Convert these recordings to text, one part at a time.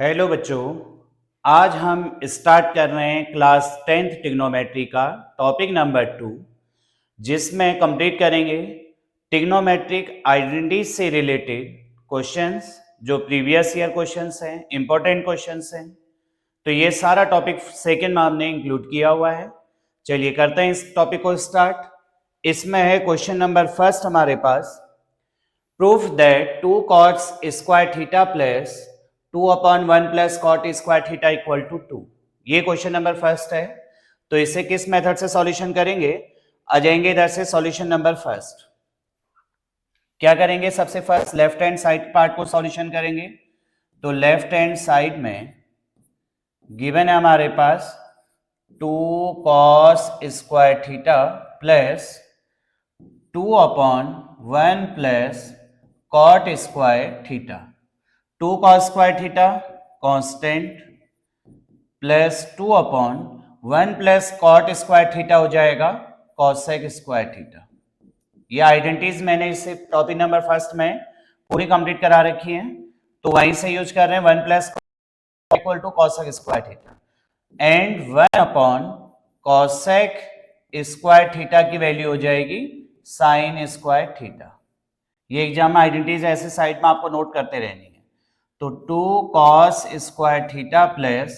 Hello बच्चों, आज हम स्टार्ट कर रहे हैं क्लास 10th ट्रिग्नोमेट्री का टॉपिक नंबर 2, जिसमें कंप्लीट करेंगे ट्रिग्नोमेट्रिक आइडेंटिटी से रिलेटेड क्वेश्चंस जो प्रीवियस ईयर क्वेश्चंस हैं, इंपॉर्टेंट क्वेश्चंस हैं। तो ये सारा टॉपिक सेकेंड में हमने इंक्लूड किया हुआ है। चलिए करते हैं इस टॉपिक को स्टार्ट। इसमें है क्वेश्चन नंबर फर्स्ट हमारे पास, proof that 2 cos square theta plus 2/1 plus cot square theta equal to 2। ये क्वेश्चन नंबर फर्स्ट है। तो इसे किस मेथड से सॉल्यूशन करेंगे? आ जाएंगे इधर से सॉल्यूशन नंबर फर्स्ट। क्या करेंगे? सबसे first left hand side part को सॉल्यूशन करेंगे। तो लेफ्ट हैंड साइड में गिवन है हमारे पास 2 cos square theta plus 2/1 plus cot square theta. 2 cos square theta constant plus 2/1 plus cot square theta हो जाएगा कॉसेक स्क्वायर थीटा। ये आइडेंटिटीज मैंने इसे टॉपिक नंबर फर्स्ट में पूरी कंप्लीट करा रखी है, तो वहीं से यूज कर रहे हैं 1 plus equal to cosec square theta and 1 cosec square theta की वैल्यू हो जाएगी साइन स्क्वायर थीटा। ये एग्जाम में आइडेंटिटीज ऐसे साइड में आपको नोट करते रहनी है। तो 2 cos square theta plus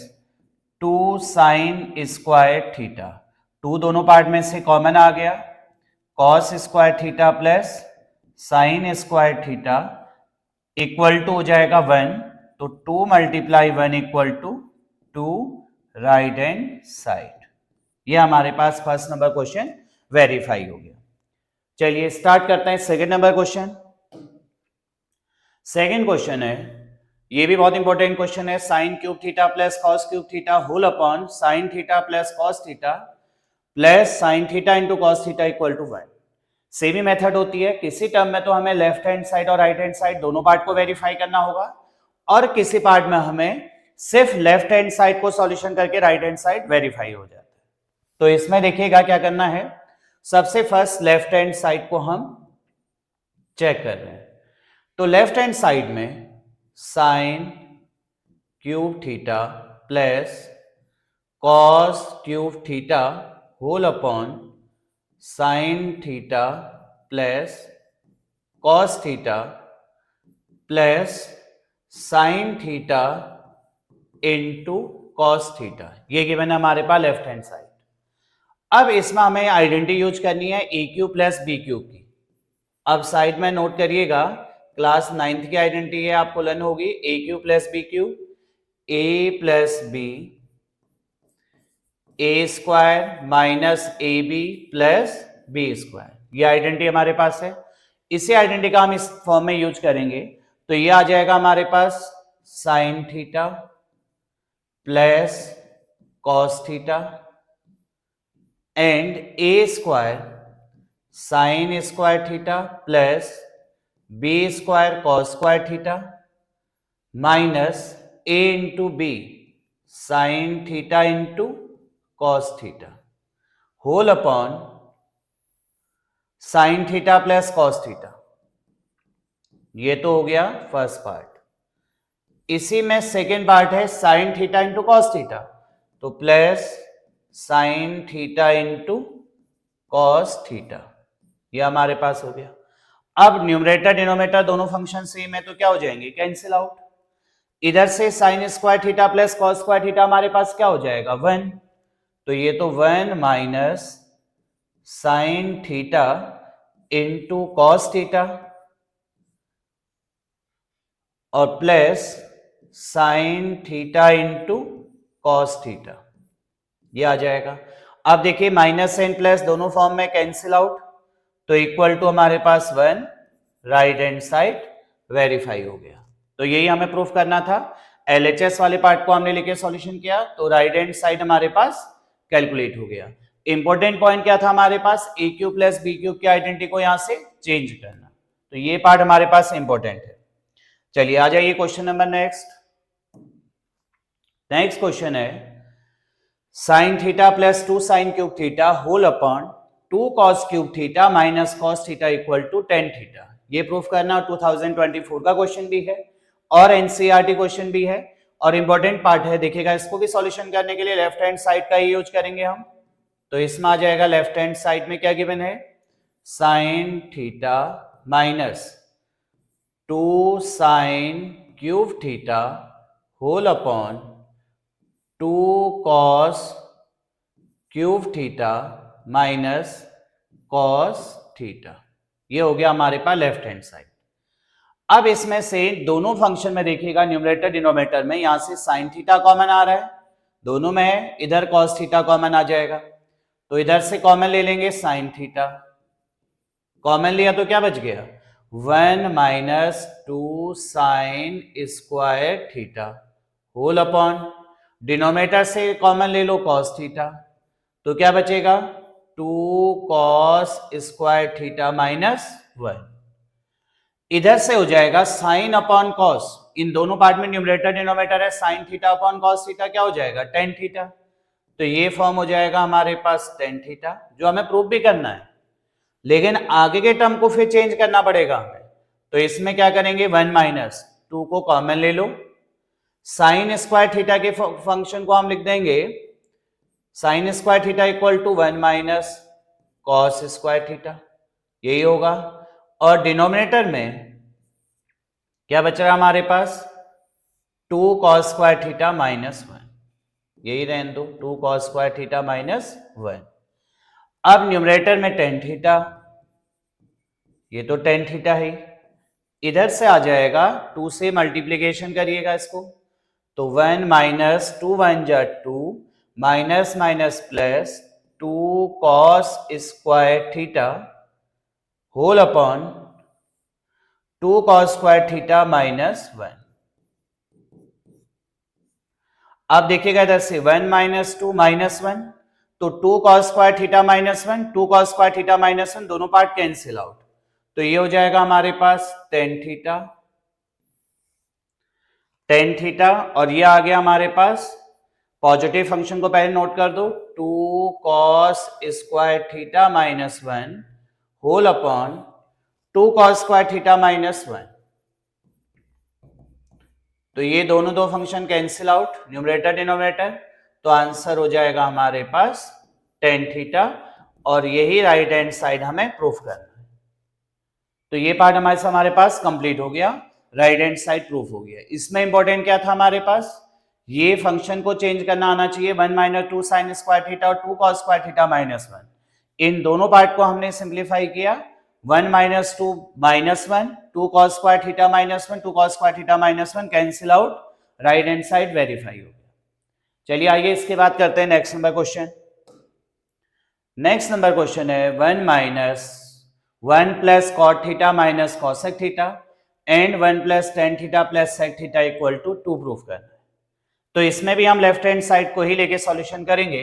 2 sin square theta, 2 दोनों पार्ट में से कॉमन आ गया, cos square theta plus sin square theta equal to हो जाएगा 1। तो 2 multiply 1 equal to 2 right hand side. ये हमारे पास फर्स्ट नंबर क्वेश्चन वेरीफाई हो गया। चलिए स्टार्ट करते हैं second number question. Second question है, ये भी बहुत इंपॉर्टेंट क्वेश्चन है, sine cube theta plus cos cube theta whole upon sine theta plus cos theta plus sine theta into cos theta equal to 1। Same ही method होती है। किसी term में तो हमें लेफ्ट हैंड साइड और राइट हैंड साइड दोनों part को वेरीफाई करना होगा, और किसी पार्ट में हमें सिर्फ लेफ्ट हैंड साइड को सॉल्यूशन करके राइट हैंड साइड वेरीफाई हो जाता है। तो इसमें देखिएगा क्या करना है। सबसे फर्स्ट लेफ्ट हैंड साइड को हम चेक कर रहे हैं। तो लेफ्ट हैंड साइड में sine cube theta plus cos cube theta whole upon sine theta plus cos theta plus sine theta into cos theta, ये गिवन है हमारे पास लेफ्ट हैंड साइड। अब इसमें हमें आइडेंटिटी यूज करनी है a cube plus B cube की। अब साइड में नोट करिएगा, क्लास 9th की आइडेंटिटी है, आपको लर्न होगी a cube plus b cube, a plus B A square minus a b plus b square. ये आइडेंटिटी हमारे पास है। इसी आइडेंटिटी का हम इस फॉर्म में यूज करेंगे। तो ये आ जाएगा हमारे पास sine theta plus cos theta and a square sine square theta plus b square cos square theta minus a into b sine theta into cos theta whole upon sine theta plus cos theta. ये तो हो गया first part. इसी में second part है sine theta into cos theta, तो plus sine theta into cos theta, ये हमारे पास हो गया। अब न्यूमरेटर डिनोमिनेटर दोनों फंक्शन सेम है, तो क्या हो जाएंगे? Cancel out. इधर से sine square theta plus cos square theta हमारे पास क्या हो जाएगा? 1। तो ये तो 1 minus sine theta into cos theta और plus sine theta into cos theta, ये आ जाएगा। अब देखिए माइनस एंड प्लस दोनों फॉर्म में कैंसिल आउट, तो इक्वल टू हमारे पास 1 राइट हैंड साइड वेरीफाई हो गया। तो यही हमें प्रूफ करना था। एलएचएस वाले पार्ट को हमने लेके सॉल्यूशन किया, तो राइट हैंड साइड हमारे पास कैलकुलेट हो गया। इंपॉर्टेंट पॉइंट क्या था हमारे पास? ए क्यूब प्लस बी क्यूब की आइडेंटिटी को यहां से चेंज करना, तो ये पार्ट हमारे पास इंपॉर्टेंट है। चलिए आ जाइए question number next. Next question है sine theta plus 2 sine cube theta whole upon 2 cos cube theta minus cos theta equal to tan theta. ये प्रूफ करना 2024 का क्वेश्चन भी है और एनसीईआरटी क्वेश्चन भी है, और इंपॉर्टेंट पार्ट है, देखिएगा इसको भी सॉल्यूशन करने के लिए लेफ्ट हैंड साइड का ही यूज करेंगे हम। तो इसमें आ जाएगा लेफ्ट हैंड साइड में क्या गिवन है, sine theta minus 2 sine cube theta whole upon 2 cos cube theta minus cos theta. ये हो गया हमारे पास लेफ्ट हैंड साइड। अब इसमें से दोनों फंक्शन में देखिएगा न्यूमरेटर डिनोमिनेटर में यहां से साइन थीटा कॉमन आ रहा है, दोनों में है, इधर कॉस थीटा कॉमन आ जाएगा, तो इधर से कॉमन ले लेंगे साइन थीटा, कॉमन लिया तो क्या बच गया 1 minus 2 sine square theta whole upon denominator से कॉमन ले लो कॉस थीटा, तो क्या बचेगा 2 कॉस स्क्वायर थीटा माइनस 1। इधर से हो जाएगा साइन अपॉन कॉस, इन दोनों पार्ट में न्यूमरेटर डिनोमिनेटर है, sine theta upon cos theta क्या हो जाएगा टेन थीटा, तो ये फॉर्म हो जाएगा हमारे पास टेन थीटा, जो हमें प्रूफ भी करना है, लेकिन आगे के टर्म को फिर चेंज करना पड़ेगा हमें। तो इसमें क्या करेंगे 1 माइनस 2 को कॉमन ले लो, साइन स्क्वायर थीटा के फंक्शन को हम लिख देंगे sine square theta equal to 1 minus cos square theta, यही होगा। और डिनोमिनेटर में क्या बच रहा हमारे पास 2 कॉस स्क्वायर थीटा माइनस 1, यही रहने दो 2 कॉस स्क्वायर थीटा माइनस 1। अब न्यूमरेटर में टेन थीटा, ये तो टेन थीटा है, इधर से आ जाएगा 2 से मल्टीप्लीकेशन करिएगा इसको, तो 1 माइनस 2 1 जा 2 minus minus plus 2 cos square theta whole upon 2 cos square theta minus 1। अब देखिएगा इधर से 1 माइनस 2 माइनस 1, तो 2 cos square theta minus 1 2 cos square theta minus 1 दोनों पार्ट कैंसिल आउट, तो ये हो जाएगा हमारे पास टेन थीटा और ये आ गया हमारे पास पॉजिटिव फंक्शन को पहले नोट कर दो 2 cos square theta minus 1 whole upon 2 cos square theta minus 1। तो ये दोनों दो function cancel out numerator denominator, तो आंसर हो जाएगा हमारे पास टेन थीटा और यही राइट हैंड साइड हमें प्रूफ करना है। तो ये पार्ट हमारे पास कंप्लीट हो गया, राइट हैंड साइड प्रूफ हो गया। इसमें इंपॉर्टेंट क्या था हमारे पास, ये फंक्शन को चेंज करना आना चाहिए 1 माइनस 2 साइन स्क्वायर थीटा और 2 कॉस स्क्वायर थीटा माइनस 1, इन दोनों पार्ट को हमने सिंप्लीफाई किया 1 minus 2 minus 1 2 cos square theta minus 1 2 cos square theta minus 1 cancel out, right hand side verify हो गया। चलिए आइए इसके बाद करते हैं next number question. Next number question है 1 minus 1 plus cot theta minus cosec theta and 1 plus tan theta plus sec theta equal to 2 proof करना है। तो इसमें भी हम लेफ्ट हैंड साइड को ही लेके सॉल्यूशन करेंगे।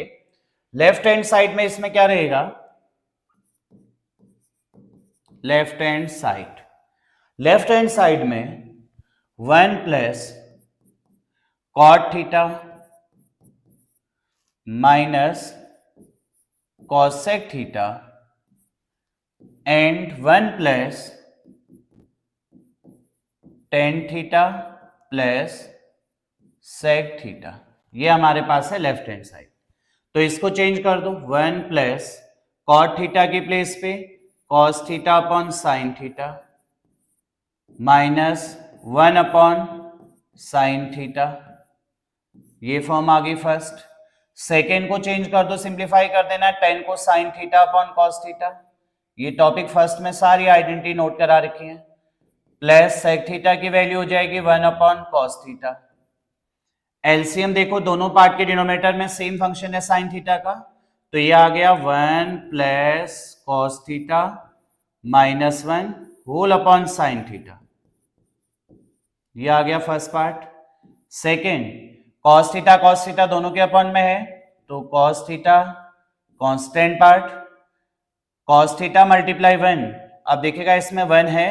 लेफ्ट हैंड साइड में इसमें क्या रहेगा, लेफ्ट हैंड साइड में 1 plus cot theta minus cosec theta and 1 plus tan theta plus sec theta, ये हमारे पास है लेफ्ट हैंड साइड। तो इसको चेंज कर दो 1 प्लस कॉट थीटा की प्लेस पे cos theta upon sine theta minus 1 upon sine theta, ये फॉर्म आ गई फर्स्ट। सेकेंड को चेंज कर दो, सिंप्लीफाई कर देना 10 को sine theta upon cos theta, ये टॉपिक फर्स्ट में सारी आइडेंटिटी नोट करा रखी है, प्लस सेक थीटा की वैल्यू हो जाएगी 1 अपॉन कॉस थीटा। एलसीएम देखो दोनों पार्ट के डिनोमिनेटर में सेम फंक्शन है साइन थीटा का, तो ये आ गया 1 plus cos theta minus 1 whole upon sine theta, ये आ गया first part. Second cos theta दोनों के अपॉन में है, तो cos theta constant part, cos theta multiply 1, अब देखिएगा इसमें 1 है,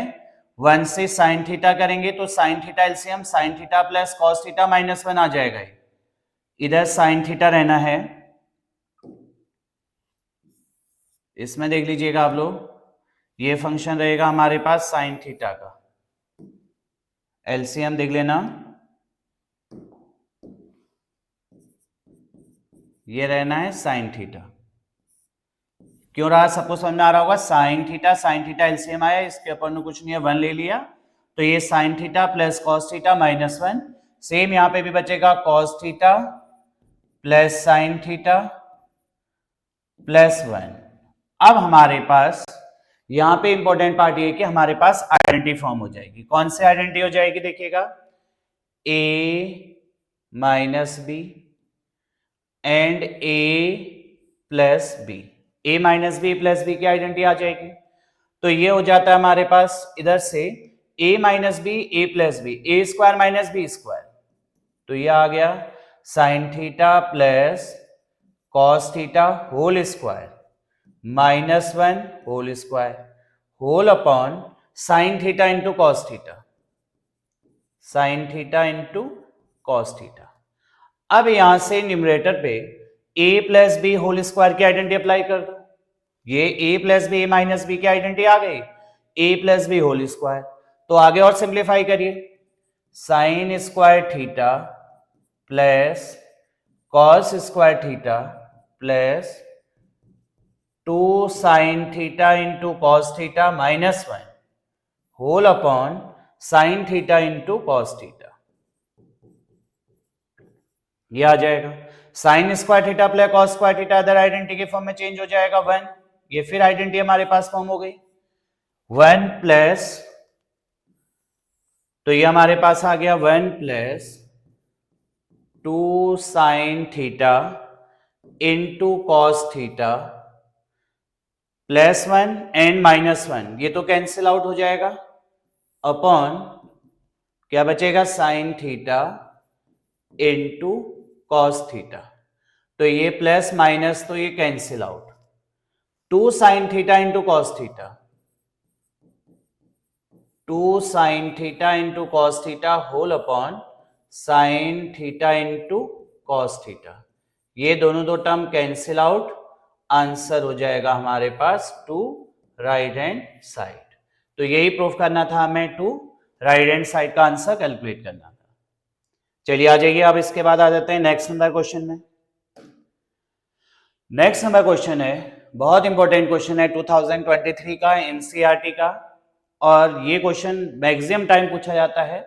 1 से साइन थीटा करेंगे तो sine theta LCM sine theta plus cos theta minus 1 आ जाएगा, इधर साइन थीटा रहना है, इसमें देख लीजिएगा आप लोग, ये फंक्शन रहेगा हमारे पास साइन थीटा का, एलसीएम देख लेना ये रहना है साइन थीटा। क्यों रहा सबको समझ में आ रहा होगा, साइन थीटा एलसीएम आया, इसके अपन ने कुछ नहीं है 1 ले लिया, तो ये sign theta plus cos theta minus 1। Same यहां पे भी बचेगा cos theta plus sine theta plus 1। अब हमारे पास यहां पे इंपॉर्टेंट पार्ट ये कि हमारे पास आइडेंटिटी फॉर्म हो जाएगी। कौन सी आइडेंटिटी हो जाएगी देखिएगा, a minus B and a plus B. A minus B plus B की आइडेंटिटी आ जाएगी। तो ये हो जाता है हमारे पास इधर से a minus B A plus B, A square minus B square, तो ये आ गया sine theta plus cos theta whole square minus 1 whole square whole upon sine theta into cos theta, sine theta into cos theta. अब यहां से numerator पे a plus B whole square की identity apply कर दो। ये a plus B minus B की identity आ गई, a plus B whole square. तो आगे और सिंप्लीफाई करिए, sine square theta plus cos square theta plus 2 sine theta into cos theta minus 1 whole upon sine theta into cos theta. ये आ जाएगा sine square theta plus cos square theta other identity के form में change हो जाएगा 1। ये फिर identity हमारे पास फॉर्म हो गई 1 प्लस, तो ये हमारे पास आ गया 1 plus 2 sine theta into cos theta plus 1 and minus 1, ये तो कैंसिल आउट हो जाएगा, अपॉन क्या बचेगा sine theta into cos theta. तो ये प्लस माइनस तो ये cancel out, 2 sine theta into cos theta, 2 sine theta into cos theta whole upon sine theta into cos theta. ये दोनों दो टर्म कैंसिल आउट, आंसर हो जाएगा हमारे पास 2 राइट हैंड साइड। तो यही प्रूफ करना था हमें, 2 राइट हैंड साइड का आंसर कैलकुलेट करना था। चलिए आ जाइए, अब इसके बाद आ जाते हैं नेक्स्ट नंबर क्वेश्चन में। नेक्स्ट नंबर क्वेश्चन है, बहुत इंपॉर्टेंट क्वेश्चन है 2023 का, एनसीईआरटी का, और ये क्वेश्चन मैक्सिमम टाइम पूछा जाता है।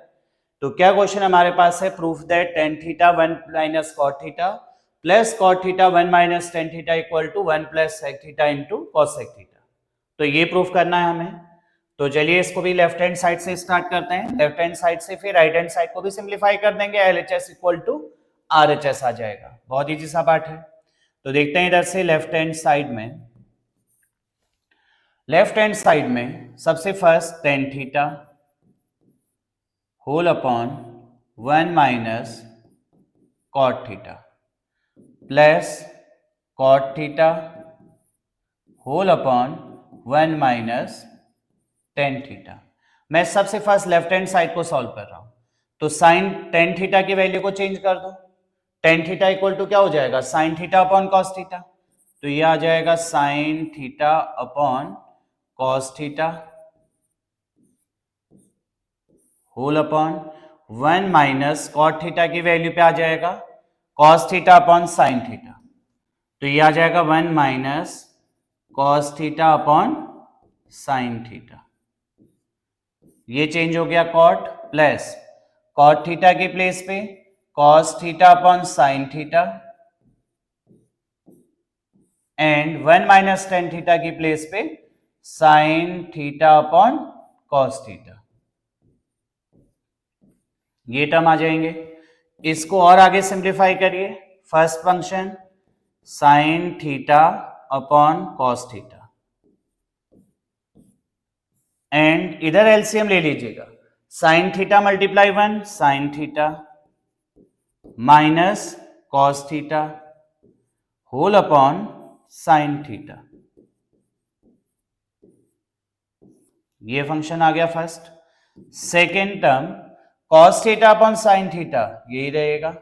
तो क्या क्वेश्चन हमारे पास है, proof that tan theta 1 minus cot theta plus cot theta 1 minus tan theta equal to 1 plus sec theta into cosec theta. तो ये प्रूफ करना है हमें। तो चलिए इसको भी लेफ्ट हैंड साइड से स्टार्ट करते हैं, लेफ्ट हैंड साइड से फिर राइट हैंड साइड को भी सिंप्लीफाई कर देंगे, एलएचएस इक्वल टू आरएचएस आ जाएगा। बहुत इजी सा पार्ट है। तो देखते हैं इधर से लेफ्ट हैंड साइड में, लेफ्ट हैंड साइड में सबसे first tan theta whole upon 1 minus cot theta plus cot theta whole upon 1 minus tan theta. मैं सबसे फर्स्ट लेफ्ट हैंड साइड को सॉल्व कर रहा हूं, तो साइन टेन थीटा की वैल्यू को चेंज कर दो, टेन थीटा इक्वल टू क्या हो जाएगा, sine theta upon cos theta. तो ये आ जाएगा sine theta upon cos theta whole upon 1 minus cot theta की वैल्यू पे आ जाएगा cos theta upon sine theta. तो ये आ जाएगा 1 minus cos theta upon sine theta. ये चेंज हो गया कॉट, प्लस कॉट थीटा के प्लेस पे cos theta upon sine theta and 1 minus tan theta की प्लेस पे sine theta upon cos theta. ये टर्म आ जाएंगे। इसको और आगे सिंप्लीफाई करिए, first function sine theta upon cos theta and इधर एलसीएम ले लीजिएगा, sine theta multiply 1 sine theta minus cos theta whole upon sine theta. ये फंक्शन आ गया first. Second term cos theta upon sine theta, यही रहेगा,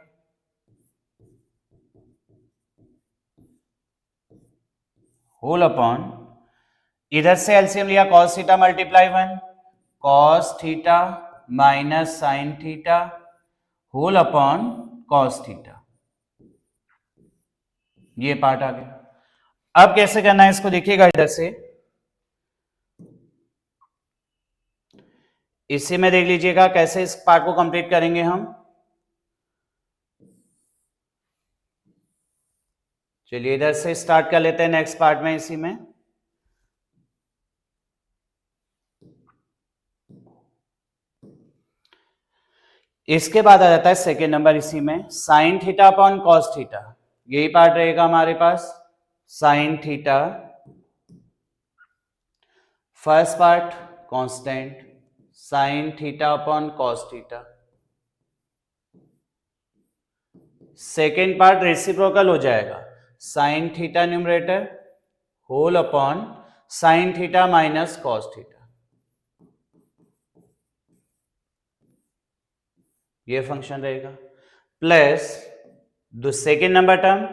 whole upon इधर से एलसीएम लिया cos theta multiply 1 cos theta minus sine theta whole upon cos theta. ये part आ गया। अब कैसे करना है इसको देखिएगा इधर से, इसी में देख लीजिएगा कैसे इस पार्ट को कंप्लीट करेंगे हम। चलिए इधर से स्टार्ट कर लेते हैं नेक्स्ट पार्ट में। इसी में इसके बाद आ जाता है सेकेंड नंबर, इसी में sine theta upon cos theta. यही पार्ट रहेगा हमारे पास, sine theta, first part constant, sine theta upon cos theta. Second part reciprocal हो जाएगा, sine theta numerator whole upon sine theta minus cos theta. ये function रहेगा, plus the second number term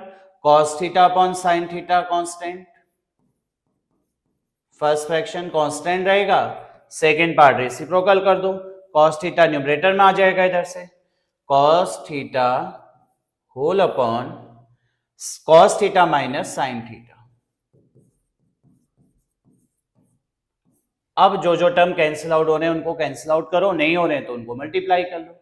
cos theta upon sine theta constant. First fraction constant रहेगा, second part reciprocal कर दो, cos theta numerator में आ जाएगा इधर से, cos theta whole upon cos theta minus sine theta. अब जो जो टर्म कैंसिल आउट हो रहे हैं उनको कैंसिल आउट करो, नहीं हो रहे हैं तो उनको मल्टीप्लाई कर लो।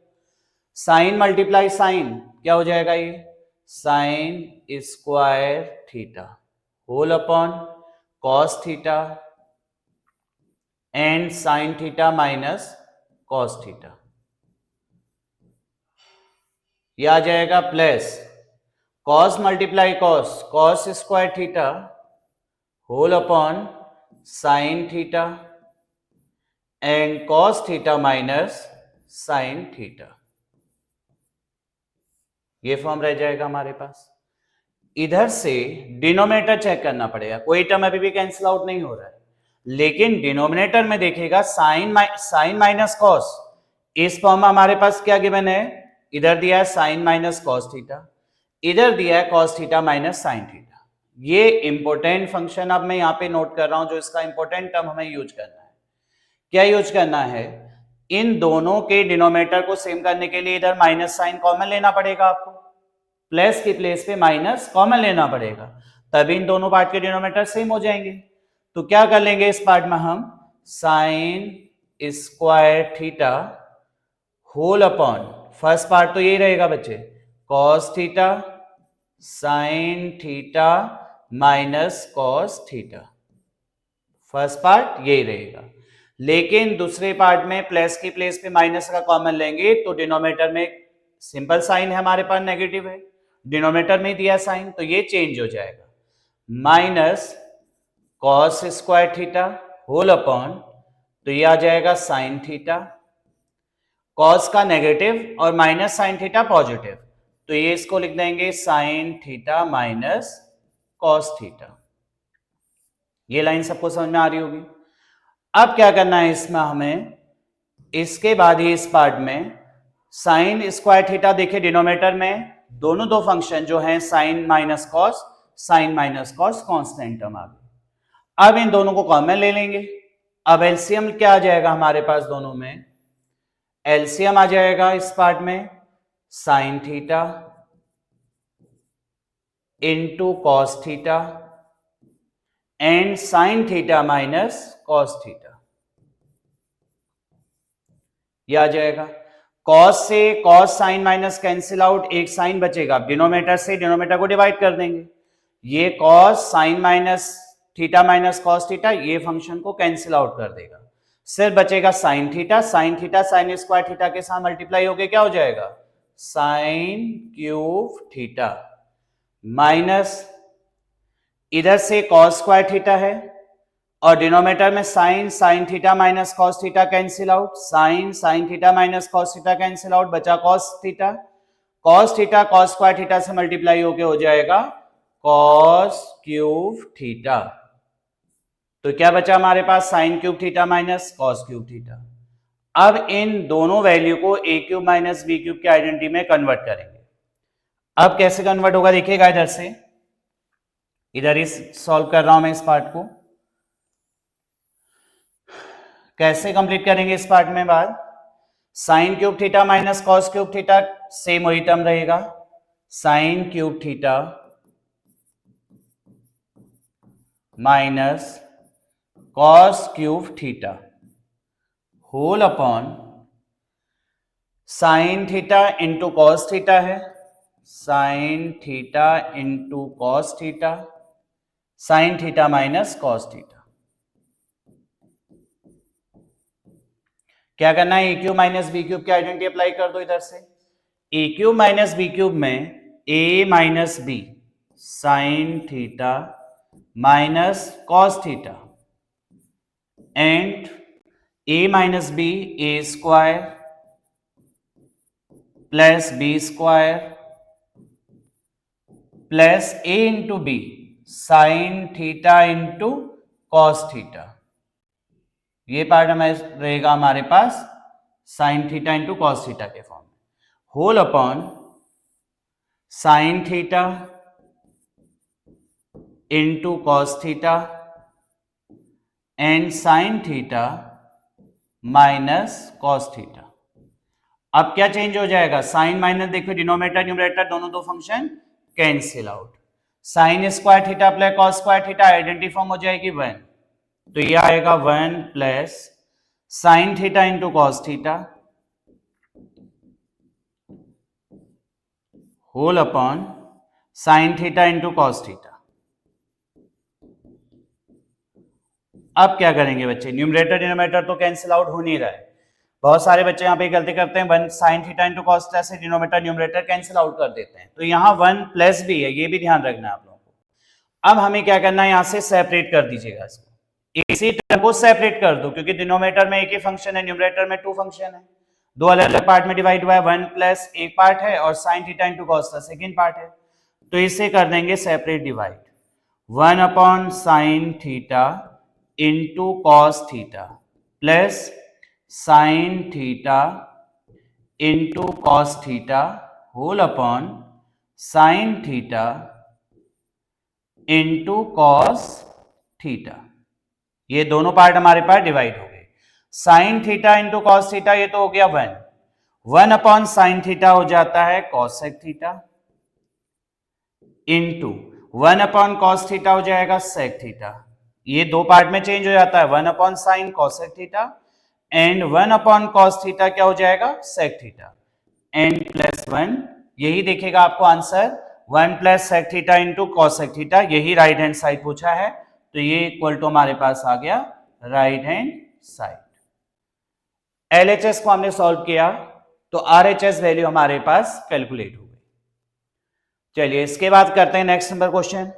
साइन मल्टीप्लाई साइन क्या हो जाएगा, ये sine square theta whole upon cos theta and sine theta minus cos theta. यह आ जाएगा plus cos multiply cos, cos square theta whole upon sine theta and cos theta minus sine theta. ये form रह जाएगा हमारे पास। इधर से denominator check करना पड़ेगा, कोई टर्म अभी भी कैंसिल आउट नहीं हो रहा है, लेकिन डिनोमिनेटर में देखिएगा साइन माइनस कॉस, इस फॉर्म में हमारे पास क्या गिवन है, इधर दिया है साइन माइनस कॉस थीटा, इधर दिया है cos theta minus sine theta. ये इंपॉर्टेंट फंक्शन अब मैं यहाँ पे नोट कर रहा हूं, जो इसका इंपॉर्टेंट टर्म हमें यूज करना है। क्या यूज करना है, इन दोनों के डिनोमिनेटर को सेम करने के लिए इधर माइनस साइन कॉमन लेना पड़ेगा आपको, प्लस की प्लेस पे माइनस कॉमन लेना पड़ेगा, तभी इन दोनों पार्ट के डिनोमिनेटर सेम हो जाएंगे। तो क्या कर लेंगे इस पार्ट में हम, sine square theta whole upon, first part तो यही रहेगा बच्चे, cos theta sine theta minus cos theta, first part यही रहेगा। लेकिन दूसरे पार्ट में प्लस की प्लेस पे माइनस का कॉमन लेंगे तो डिनोमिनेटर में सिंपल साइन है हमारे पास, नेगेटिव है, डिनोमिनेटर में दिया साइन, तो ये चेंज हो जाएगा, minus cos square theta whole upon, तो ये आ जाएगा साइन थीटा, कॉस का नेगेटिव और माइनस साइन थीटा पॉजिटिव, तो ये इसको लिख देंगे sine theta minus cos theta. ये लाइन सबको समझ में आ रही होगी। अब क्या करना है इसमें हमें, इसके बाद ही इस पार्ट में साइन स्क्वायर थीटा, देखिए डिनोमिनेटर में दोनों दो फंक्शन जो हैं sine minus cos constant term आ गई। अब इन दोनों को कॉमन ले लेंगे। अब एलसीएम क्या आ जाएगा हमारे पास, दोनों में एलसीएम आ जाएगा इस पार्ट में sine theta into cos theta and sine theta minus cos theta. यह आ जाएगा, कॉस से cos sine minus cancel out, एक साइन बचेगा, डिनोमिनेटर से डिनोमिनेटर को डिवाइड कर देंगे, ये cos sine minus theta minus cos theta ये फंक्शन को कैंसिल आउट कर देगा, सिर्फ बचेगा sine theta sine square theta के साथ मल्टीप्लाई होके क्या हो जाएगा, साइन क्यूब थीटा माइनस इधर से कॉस स्क्वायर थीटा है और डिनोमिनेटर में sine theta minus cos theta cancel out, sine theta minus cos theta cancel out, बचा cos theta cos square theta से मल्टीप्लाई होके हो जाएगा कॉस क्यूब थीटा। तो क्या बचा हमारे पास, sine cube theta minus cos cube theta. अब इन दोनों वैल्यू को a cube minus b cube के आइडेंटिटी में कन्वर्ट करेंगे। अब कैसे कन्वर्ट होगा देखिएगा, इधर से इधर ही सॉल्व कर रहा हूं मैं इस पार्ट को, कैसे कंप्लीट करेंगे इस पार्ट में बात, sine cube theta minus cos cube theta same वही टर्म रहेगा, sine cube theta minus cos cube theta whole upon sine theta into cos theta है, sine theta into cos theta, sine theta minus cos theta. क्या करना है, a cube minus b cube की identity apply कर दो इधर से। A cube minus b cube में a minus b sine theta minus cos theta and A minus B A square plus b square plus a into b sine theta into cos theta. ये part हमें रहेगा हमारे पास sine theta into cos theta के form में, whole upon sine theta into cos theta and sine theta minus cos theta. अब क्या change हो जाएगा, साइन माइनस, देखो डिनोमिनेटर न्यूमरेटर दोनों दो function cancel out, sine square theta plus cos square theta identity form हो जाएगी 1, तो ये आएगा 1 plus sine theta into cos theta whole upon sine theta into cos theta. अब क्या करेंगे बच्चे, न्यूमरेटर डिनोमिनेटर तो कैंसिल आउट हो नहीं रहा है, बहुत सारे बच्चे यहाँ पे गलती करते हैं, 1 sine theta into cos theta से डिनोमिनेटर न्यूमरेटर कैंसिल आउट कर देते हैं, तो यहाँ 1 प्लस भी है, ये भी ध्यान रखना है आप लोगों को। अब हमें क्या करना है, यहाँ से सेपरेट कर दीजिएगा इसको, इसी टर्म को सेपरेट कर दो, क्योंकि डिनोमिनेटर में एक ही फंक्शन है, न्यूमरेटर में 2 फंक्शन है, दो अलग अलग पार्ट में डिवाइड हुआ है, 1 प्लस एक पार्ट है और साइन थीटा इंटू कॉस का सेकेंड पार्ट है, तो इसे कर देंगे separate divide, 1 upon sine theta into cos theta plus sine theta into cos theta whole upon sine theta into cos theta. ये दोनों पार्ट हमारे पास डिवाइड हो गए, sine theta into cos theta ये तो हो गया 1 अपॉन साइन थीटा हो जाता है cosec theta into 1 upon cos theta हो जाएगा सेक थीटा, ये दो पार्ट में चेंज हो जाता है, 1 upon sine cosec theta and 1 upon cos theta क्या हो जाएगा सेक थीटा एंड प्लस 1, यही देखेगा आपको answer 1 plus sec theta into cosec theta, यही राइट हैंड साइड पूछा है, तो ये इक्वल टू हमारे पास आ गया राइट हैंड साइड। एलएचएस को हमने सॉल्व किया तो आरएचएस वैल्यू हमारे पास कैलकुलेट हो गई। चलिए इसके बाद करते हैं next number question.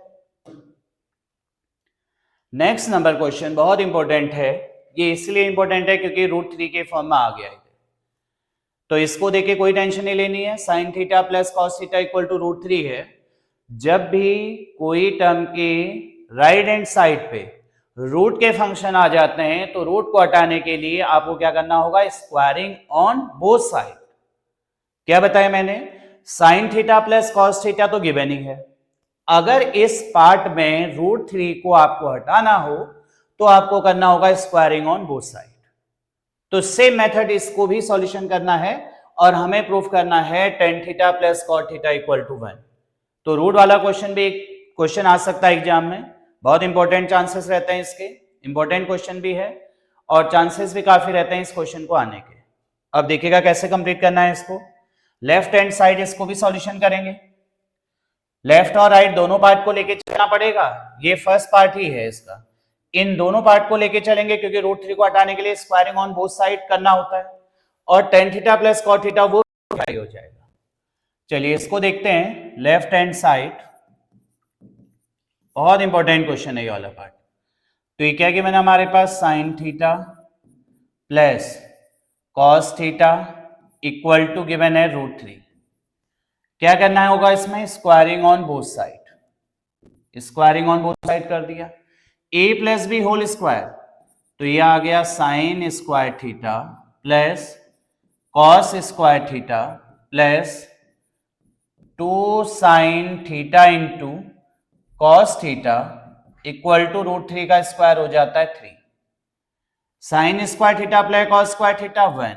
Next number question बहुत इंपॉर्टेंट है, ये इसलिए इंपॉर्टेंट है क्योंकि √3 के फॉर्म में आ गया है, तो इसको देके कोई टेंशन नहीं लेनी है, sine theta plus cos theta equal to √3 है। जब भी कोई टर्म के राइट हैंड साइड पे रूट के फंक्शन आ जाते हैं तो रूट को हटाने के लिए आपको क्या करना होगा, स्क्वायरिंग ऑन बोथ साइड। क्या बताया मैंने, sign theta plus cos theta तो गिवन ही है, अगर इस पार्ट में √3 को आपको हटाना हो तो आपको करना होगा स्क्वायरिंग ऑन बोथ साइड। तो सेम मेथड इसको भी सॉल्यूशन करना है और हमें प्रूफ करना है tan theta plus cot theta equal to 1। तो रूट वाला क्वेश्चन भी एक क्वेश्चन आ सकता है एग्जाम में, बहुत इंपॉर्टेंट चांसेस रहते हैं इसके, इंपॉर्टेंट क्वेश्चन भी है और चांसेस भी काफी रहते हैं इस क्वेश्चन को आने के। अब देखिएगा कैसे कंप्लीट करना है इसको, लेफ्ट हैंड साइड इसको भी सॉल्यूशन करेंगे, लेफ्ट और राइट दोनों पार्ट को लेके चलना पड़ेगा, ये फर्स्ट पार्ट ही है इसका, इन दोनों पार्ट को लेके चलेंगे क्योंकि √3 को हटाने के लिए स्क्वायरिंग ऑन बोथ साइड करना होता है और tan theta plus cot theta वो हो जाएगा। चलिए इसको देखते हैं, लेफ्ट हैंड साइड, बहुत इंपॉर्टेंट क्वेश्चन है ये वाला पार्ट। तो ये क्या कि मैंने हमारे पास sine theta plus cos theta equal to given है √3, क्या करना होगा इसमें, squaring on both side, squaring on both side कर दिया, a plus B whole square, तो ये आ गया sine square theta plus cos square theta plus 2 sine theta into cos theta equal to √3 का स्क्वायर हो जाता है 3, sine square theta plus cos square theta 1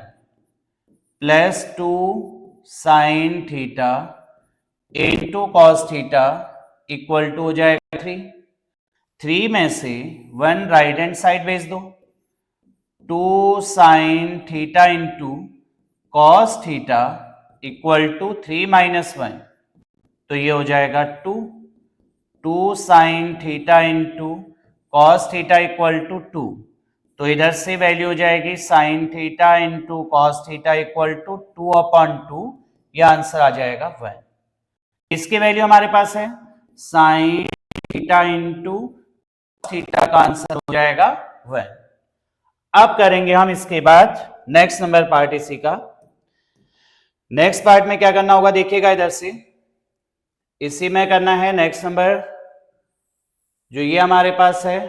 plus 2 sine theta into cos theta equal to हो जाएगा 3, 3 में से 1 right hand side भेज दो, 2 sine theta into cos theta equal to 3 minus 1, तो ये हो जाएगा 2 sine theta into cos theta equal to 2, तो इधर से वैल्यू हो जाएगी sine theta into cos theta equal to 2/2, यह आंसर आ जाएगा 1। इसकी वैल्यू हमारे पास है साइन थीटा इंटू थीटा का आंसर हो जाएगा 1। अब करेंगे हम इसके बाद नेक्स्ट नंबर पार्ट इसी का। नेक्स्ट पार्ट में क्या करना होगा देखिएगा, इधर से इसी में करना है नेक्स्ट नंबर, जो ये हमारे पास है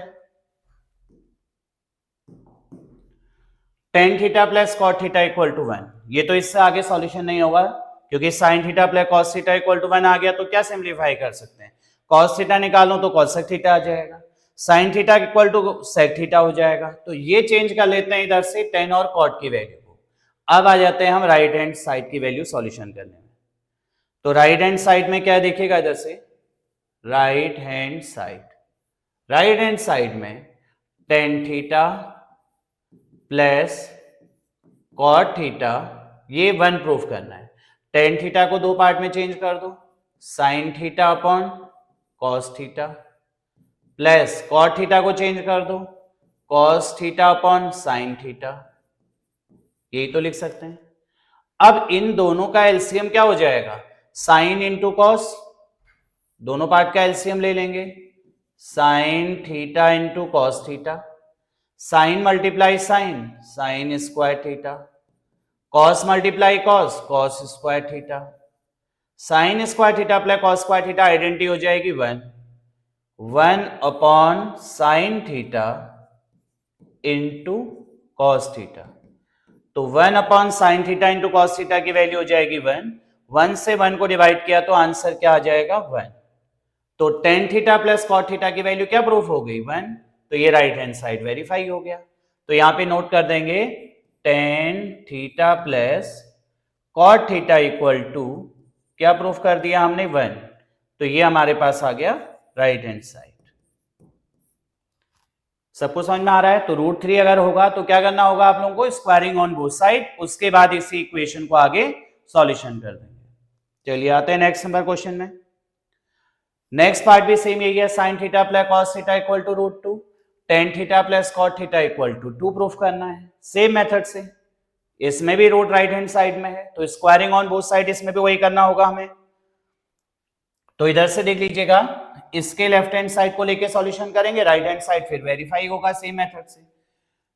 tan theta plus cot theta equal to 1। ये तो इससे आगे सॉल्यूशन नहीं होगा, क्योंकि sine theta plus cos theta equal to 1 आ गया, तो क्या सिंप्लीफाई कर सकते हैं, कॉस थीटा निकालो तो कॉसेक थीटा आ जाएगा, sine theta equal to sec theta हो जाएगा। तो ये चेंज कर लेते हैं इधर से टेन और कॉट की वैल्यू को। अब आ जाते हैं हम राइट हैंड साइड की वैल्यू सॉल्यूशन करने में। तो राइट हैंड साइड में क्या देखिएगा, इधर से राइट हैंड साइड में tan theta plus cot theta, ये 1 प्रूफ करना है। टेन थीटा को 2 पार्ट में चेंज कर दो, sine theta upon cos theta, plus cot theta को चेंज कर दो, cos theta upon sine theta, यही तो लिख सकते हैं। अब इन दोनों का एलसीएम क्या हो जाएगा, साइन इंटू कॉस, दोनों पार्ट का एलसीएम ले लेंगे, sine theta into cos theta, sine multiply sine, sine square theta, cos multiply cos, cos square theta, sine square theta plus cos square theta identity हो जाएगी 1 upon sine theta into cos theta. तो 1 upon sine theta into cos theta की value हो जाएगी 1 से 1 को divide किया तो आंसर क्या आ जाएगा 1। तो tan theta plus cot theta की वैल्यू क्या प्रूफ हो गई 1, तो ये राइट हैंड साइड वेरीफाई हो गया। तो यहां पे नोट कर देंगे tan theta plus cot theta equal to क्या प्रूफ कर दिया हमने 1, तो ये हमारे पास आ गया राइट हैंड साइड। सबको समझ में आ रहा है। तो √3 अगर होगा तो क्या करना होगा आप लोगों को, स्क्वायरिंग ऑन बोथ साइड, उसके बाद इसी इक्वेशन को आगे सॉल्यूशन कर देंगे। चलिए आते हैं नेक्स्ट नंबर क्वेश्चन में। नेक्स्ट पार्ट भी सेम यही है, sine theta plus cos theta equal to √2, tan theta plus cot theta equal to 2 proof करना है सेम मेथड से। इसमें भी रूट राइट हैंड साइड में है, तो स्क्वायरिंग ऑन बोथ साइड इसमें भी वही करना होगा हमें। तो इधर से देख लीजिएगा, इसके लेफ्ट हैंड साइड को लेके सॉल्यूशन करेंगे, राइट हैंड साइड फिर वेरीफाई होगा सेम मेथड से।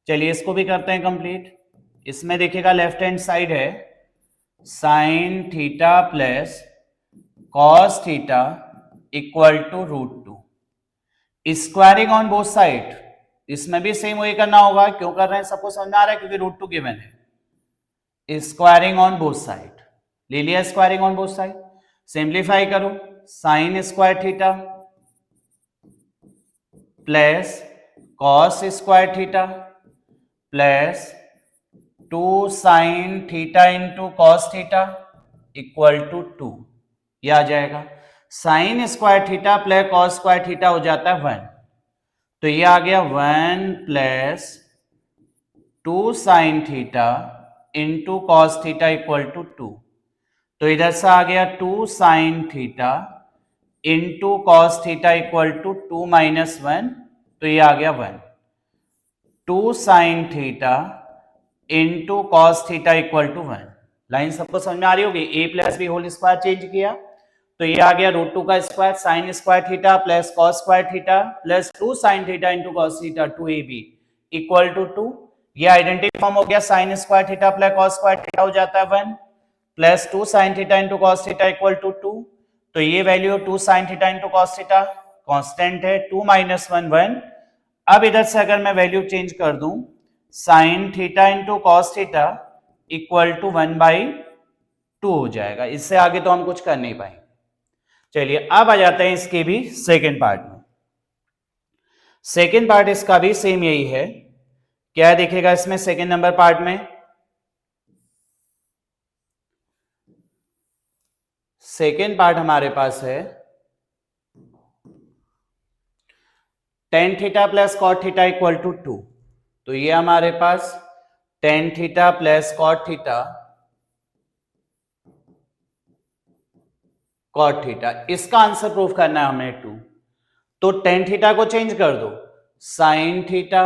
चलिए इसको भी करते हैं कंप्लीट। इसमें देखिएगा लेफ्ट हैंड साइड है sine theta plus cos theta equal to √2, squaring on both side, इसमें भी सेम वही करना होगा। क्यों कर रहे हैं सबको समझ में आ रहा है, क्योंकि √2 गिवन है। स्क्वायरिंग ऑन बोथ साइड ले लिया, squaring on both side, simplify करो, sine square theta plus cos square theta plus 2 sine theta into cos theta equal to 2, यह आ जाएगा। Sine square theta plus cos square theta हो जाता है 1, तो ये आ गया 1 plus 2 sine theta into cos theta equal to 2, तो इधर से आ गया 2 sine theta into cos theta equal to 2 minus 1, तो ये आ गया 1, 2 sine theta into cos theta equal to 1। Line सबको समझ में आ रही होगी, a plus B whole square change किया, तो ये आ गया √2 का square sine square theta plus cos square theta plus 2 sine theta into cos theta 2ab equal to 2। ये आइडेंटिटी फॉर्म हो गया, sine square theta plus cos square theta हो जाता है 1 plus 2 sine theta into cos theta equal to 2, तो ये value 2 sine theta into cos theta constant है, 2 minus 1 1। अब इधर से अगर मैं वैल्यू चेंज कर दूं, sine theta into cos theta equal to 1/2 हो जाएगा। इससे आगे तो हम कुछ कर नहीं पाएंगे। चलिए अब आ जाते हैं इसके भी सेकेंड पार्ट में। सेकेंड पार्ट इसका भी सेम यही है। क्या दिखेगा इसमें सेकेंड नंबर पार्ट में, सेकेंड पार्ट हमारे पास है tan theta plus cot theta equal to 2। तो ये हमारे पास tan theta plus cot theta इसका आंसर प्रूफ करना है हमें 2। तो टेन थीटा को चेंज कर दो, sine theta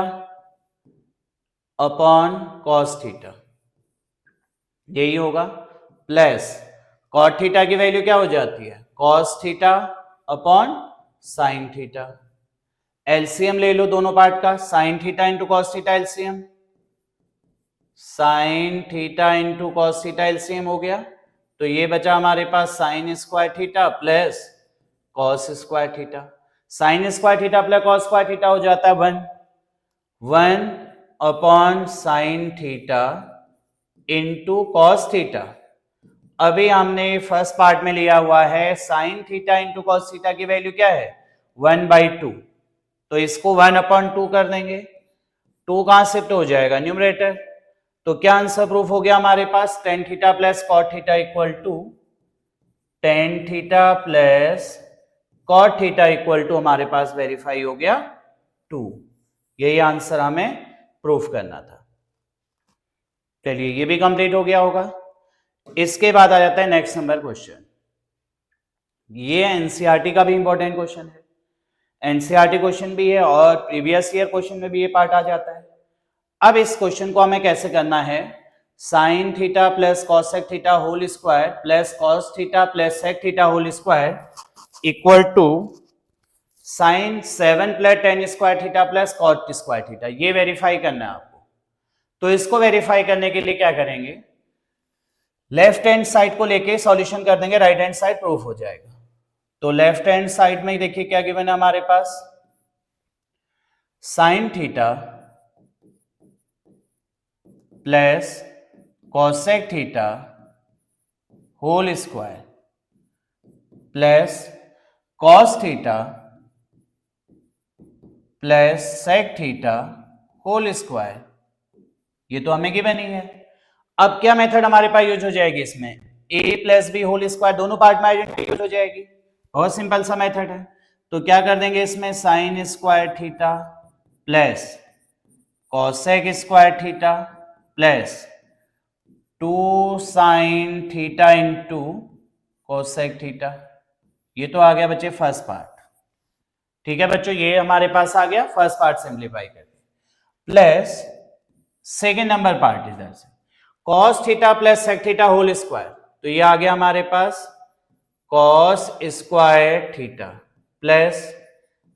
upon cos theta, यही होगा, प्लस कॉट थीटा की वैल्यू क्या हो जाती है, cos theta upon sine theta. LCM ले लो दोनों पार्ट का, sine theta into cos theta LCM, sine theta into cos theta LCM हो गया। तो ये बचा हमारे पास sine square theta plus cos square theta. Sine square theta plus cos square theta हो जाता है 1 upon sine theta into cos theta. अभी हमने फर्स्ट पार्ट में लिया हुआ है sine theta into cos theta की वैल्यू क्या है 1/2, तो इसको 1/2 कर देंगे, 2 कहां शिफ्ट हो जाएगा न्यूमरेटर। तो क्या आंसर प्रूफ हो गया हमारे पास, tan theta plus cot theta equal to tan theta plus cot theta equal to हमारे पास वेरीफाई हो गया 2। यही आंसर हमें प्रूफ करना था। चलिए ये भी कंप्लीट हो गया होगा। इसके बाद आ जाता है नेक्स्ट नंबर क्वेश्चन। ये एनसीईआरटी का भी इंपॉर्टेंट क्वेश्चन है, एनसीईआरटी क्वेश्चन भी है और प्रीवियस ईयर क्वेश्चन में भी ये पार्ट आ जाता है। अब इस क्वेश्चन को हमें कैसे करना है, sine theta plus cosec theta whole square plus cos theta plus sec theta whole square equal to sine 7 plus tan square theta plus cot square theta, ये वेरीफाई करना है आपको। तो इसको वेरीफाई करने के लिए क्या करेंगे, लेफ्ट हैंड साइड को लेके सॉल्यूशन कर देंगे, राइट हैंड साइड प्रूफ हो जाएगा। तो लेफ्ट हैंड साइड में देखिए क्या गिवन है हमारे पास, sine theta plus cosec theta whole square plus cos theta plus sec theta whole square, ये तो हमें गिवन ही है। अब क्या मेथड हमारे पास यूज हो जाएगी इसमें, a plus B whole square दोनों पार्ट में आइडेंटिटी यूज हो जाएगी, बहुत सिंपल सा मेथड है। तो क्या कर देंगे इसमें, sign square theta plus cosec square theta plus 2 sine theta into cosec theta, ये तो आ गया बच्चे फर्स्ट पार्ट। ठीक है बच्चों, ये हमारे पास आ गया फर्स्ट पार्ट सिंप्लीफाई करके, प्लस सेकेंड नंबर पार्ट इधर से cos theta plus sec theta whole square, तो ये आ गया हमारे पास cos square theta plus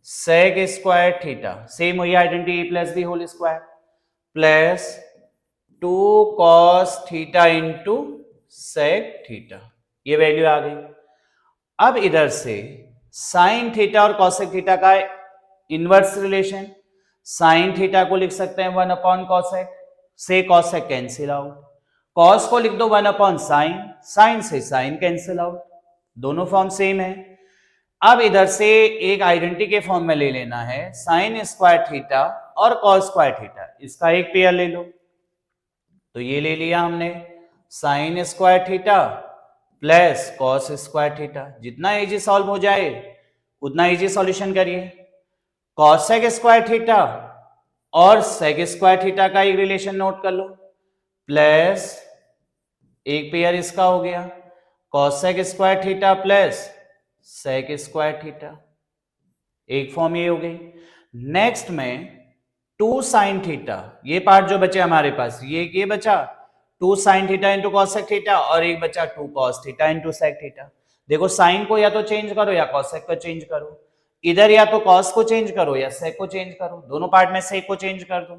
sec square theta, same वही identity A plus B whole square plus 2 cos theta into sec theta, ये वैल्यू आ गई। अब इधर से साइन थीटा और कॉसेक थीटा का इनवर्स रिलेशन, साइन थीटा को लिख सकते हैं 1 अपॉन कॉसेक, से कॉसेक कैंसिल आउट, कॉस को लिख दो 1 अपॉन साइन, साइन से साइन कैंसिल आउट, दोनों फॉर्म सेम है। अब इधर से एक आइडेंटिटी के फॉर्म में ले लेना है, साइन स्क्वायर थीटा और कॉस स्क्वायर थीटा, इसका एक पेयर ले लो। तो ये ले लिया हमने, sign square theta plus cos square theta, जितना इजी सॉल्व हो जाए उतना इजी सॉल्यूशन करिए। कॉसेक स्क्वायर थीटा और सेक स्क्वायर थीटा का एक रिलेशन नोट कर लो, प्लस एक पेयर इसका हो गया cosec square theta plus sec square theta, एक फॉर्म ये हो गई। नेक्स्ट में 2 साइन थीटा, ये पार्ट जो बचे हमारे पास, ये बचा 2 sine theta into cosec theta और एक बचा 2 cos theta into sec theta. देखो साइन को या तो चेंज करो या कॉसेक को चेंज करो, इधर या तो कॉस को चेंज करो या सेक को चेंज करो, दोनों पार्ट में सेक को चेंज कर दो।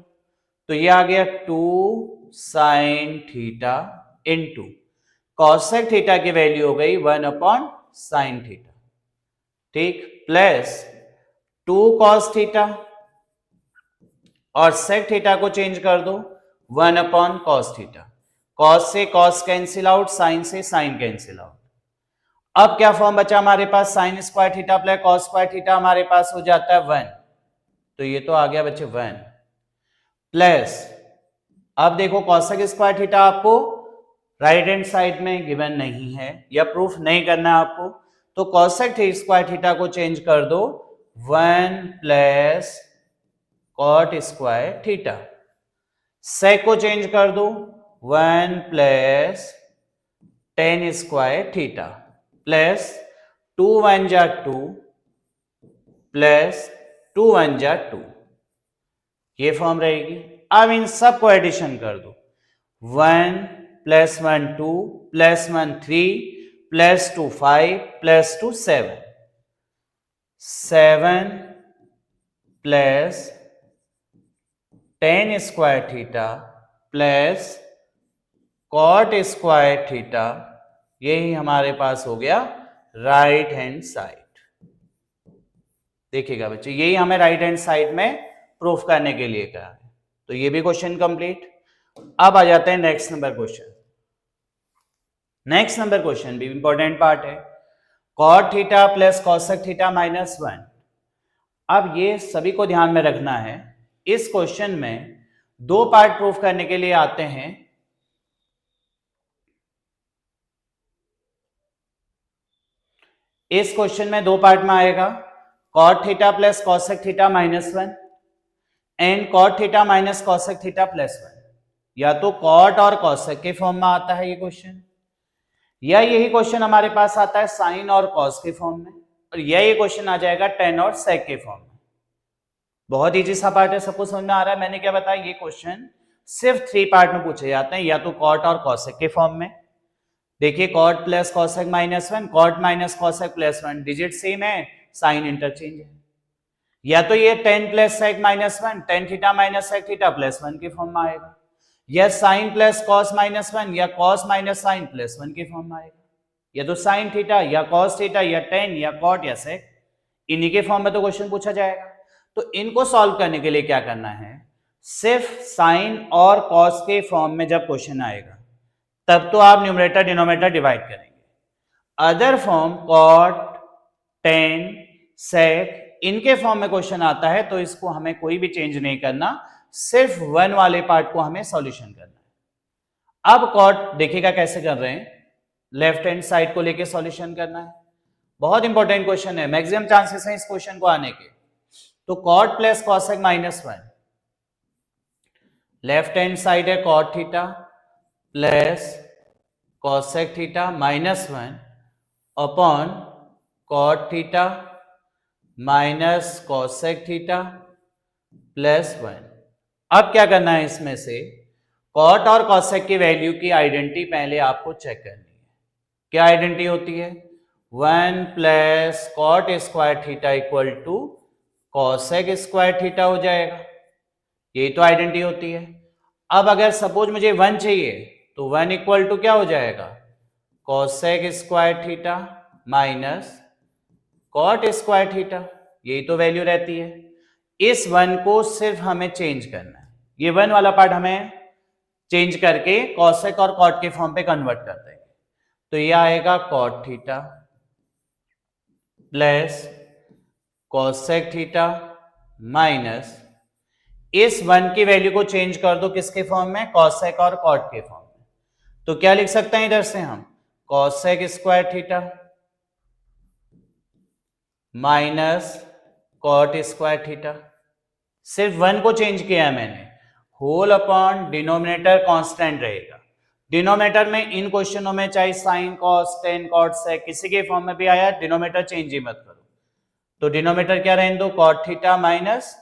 तो ये आ गया 2 sine theta into cosec theta की वैल्यू हो गई 1 अपॉन साइन थीटा, ठीक, प्लस 2 कॉस थीटा और सेक थीटा को चेंज कर दो 1 अपॉन कॉस थीटा, कॉस से कॉस कैंसिल आउट, साइन से साइन कैंसिल आउट। अब क्या फॉर्म बचा हमारे पास, sine square theta plus cos square theta हमारे पास हो जाता है 1, तो ये तो आ गया बच्चे 1 प्लस, अब देखो कॉसेक स्क्वायर थीटा आपको राइट हैंड साइड में गिवन नहीं है या प्रूफ नहीं करना है आपको, तो कॉसेक स्क्वायर थीटा को चेंज कर दो 1 प्लस कॉट स्क्वायर थीटा। सेक को चेंज कर दो, 1 plus tan square theta plus 2 1 जा 2 प्लस 2 1 जा 2, ये फॉर्म रहेगी। अब इन सब को एडिशन कर दो, 1 plus 1 2 plus 1 3 plus 2 5 plus 2 7, 7 plus tan square theta plus cot square theta, यही हमारे पास हो गया राइट हैंड साइड। देखिएगा बच्चे, यही हमें राइट हैंड साइड में प्रूफ करने के लिए कहा है। तो ये भी क्वेश्चन कंप्लीट। अब आ जाते हैं next number question. Next number question भी इंपॉर्टेंट पार्ट है, cot theta plus cosec theta minus 1। अब ये सभी को ध्यान में रखना है, इस क्वेश्चन में दो पार्ट प्रूफ करने के लिए आते हैं। इस क्वेश्चन में दो पार्ट में आएगा, cot theta plus cosec theta minus 1 and cot theta minus cosec theta plus 1। या तो कॉट और कॉसेक के फॉर्म में आता है ये क्वेश्चन, या यही क्वेश्चन हमारे पास आता है साइन और कॉस के फॉर्म में, और या ये क्वेश्चन आ जाएगा टेन और सेक के फॉर्म में। बहुत इजी सा पार्ट है, सबको समझ में आ रहा है। मैंने क्या बताया, ये क्वेश्चन सिर्फ 3 पार्ट में पूछे जाते हैं, या तो कॉट और कॉसेक के फॉर्म में। देखिए cot plus cosec minus 1, cot minus cosec plus 1, digit same है, साइन इंटरचेंज है। या तो ये tan plus sec minus 1, tan theta minus sec theta plus 1 के फॉर्म में आएगा, या साइन प्लस कॉस माइनस 1 या कॉस माइनस साइन प्लस 1 के फॉर्म में आएगा। या तो साइन थीटा या कॉस थीटा या टेन या कॉट या सेक, इन्हीं के फॉर्म में तो क्वेश्चन पूछा जाएगा। तो इनको सॉल्व करने के लिए क्या करना है, सिर्फ साइन और कॉस के फॉर्म में जब क्वेश्चन आएगा तब तो आप न्यूमरेटर डिनोमिनेटर डिवाइड करेंगे। अदर फॉर्म कॉट, टेन, सेक, इनके फॉर्म में क्वेश्चन आता है तो इसको हमें कोई भी चेंज नहीं करना, सिर्फ 1 वाले पार्ट को हमें सॉल्यूशन करना है। अब कॉट देखिएगा कैसे कर रहे हैं, लेफ्ट हैंड साइड को लेके सॉल्यूशन करना है। बहुत इंपॉर्टेंट क्वेश्चन है, मैक्सिमम चांसेस हैं इस क्वेश्चन को आने के। तो cot plus cosec minus 1, left hand side है cot theta plus cosec theta minus 1 upon cot theta minus cosec theta plus 1। अब क्या करना है, इसमें से कॉट और कॉसेक की वैल्यू की आइडेंटिटी पहले आपको चेक करनी है। क्या आइडेंटिटी होती है, 1 plus cot square theta equal to cosec square theta हो जाएगा, यही तो आइडेंटिटी होती है। अब अगर सपोज मुझे 1 चाहिए तो 1 इक्वल टू क्या हो जाएगा, cosec square theta minus cot square theta, यही तो वैल्यू रहती है। इस 1 को सिर्फ हमें चेंज करना है, ये 1 वाला पार्ट हमें चेंज करके कॉसेक और कॉट के फॉर्म पे कन्वर्ट कर देंगे। तो ये आएगा cot theta plus cosec theta minus, इस 1 की वैल्यू को चेंज कर दो किसके फॉर्म में, कॉसेक और कॉट के फॉर्म में। तो क्या लिख सकते हैं इधर से हम, cosec square theta minus cot square theta, सिर्फ 1 को चेंज किया है मैंने, होल अपॉन डिनोमिनेटर कांस्टेंट रहेगा। डिनोमिनेटर में इन क्वेश्चनों में चाहे sine cos tan cot sec किसी के फॉर्म में भी आया, डिनोमिनेटर चेंज ही मत करो। तो डिनोमिनेटर क्या रहने दो, cot theta minus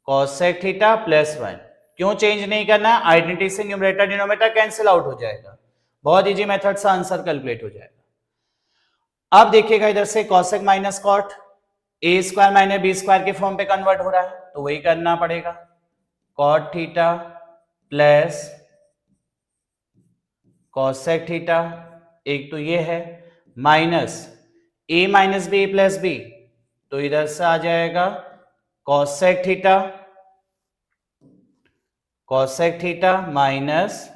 cosec theta plus 1। क्यों चेंज नहीं करना है, आइडेंटिटी से न्यूमरेटर डिनोमिनेटर कैंसिल आउट हो जाएगा, बहुत इजी मेथड से आंसर कैलकुलेट हो जाएगा। अब देखिएगा इधर से cosec minus cot, A square minus B square के फॉर्म पे कन्वर्ट हो रहा है, तो वही करना पड़ेगा, cot theta plus cosec theta, एक तो ये है, minus A minus B plus B, तो इधर से आ जाएगा cosec theta minus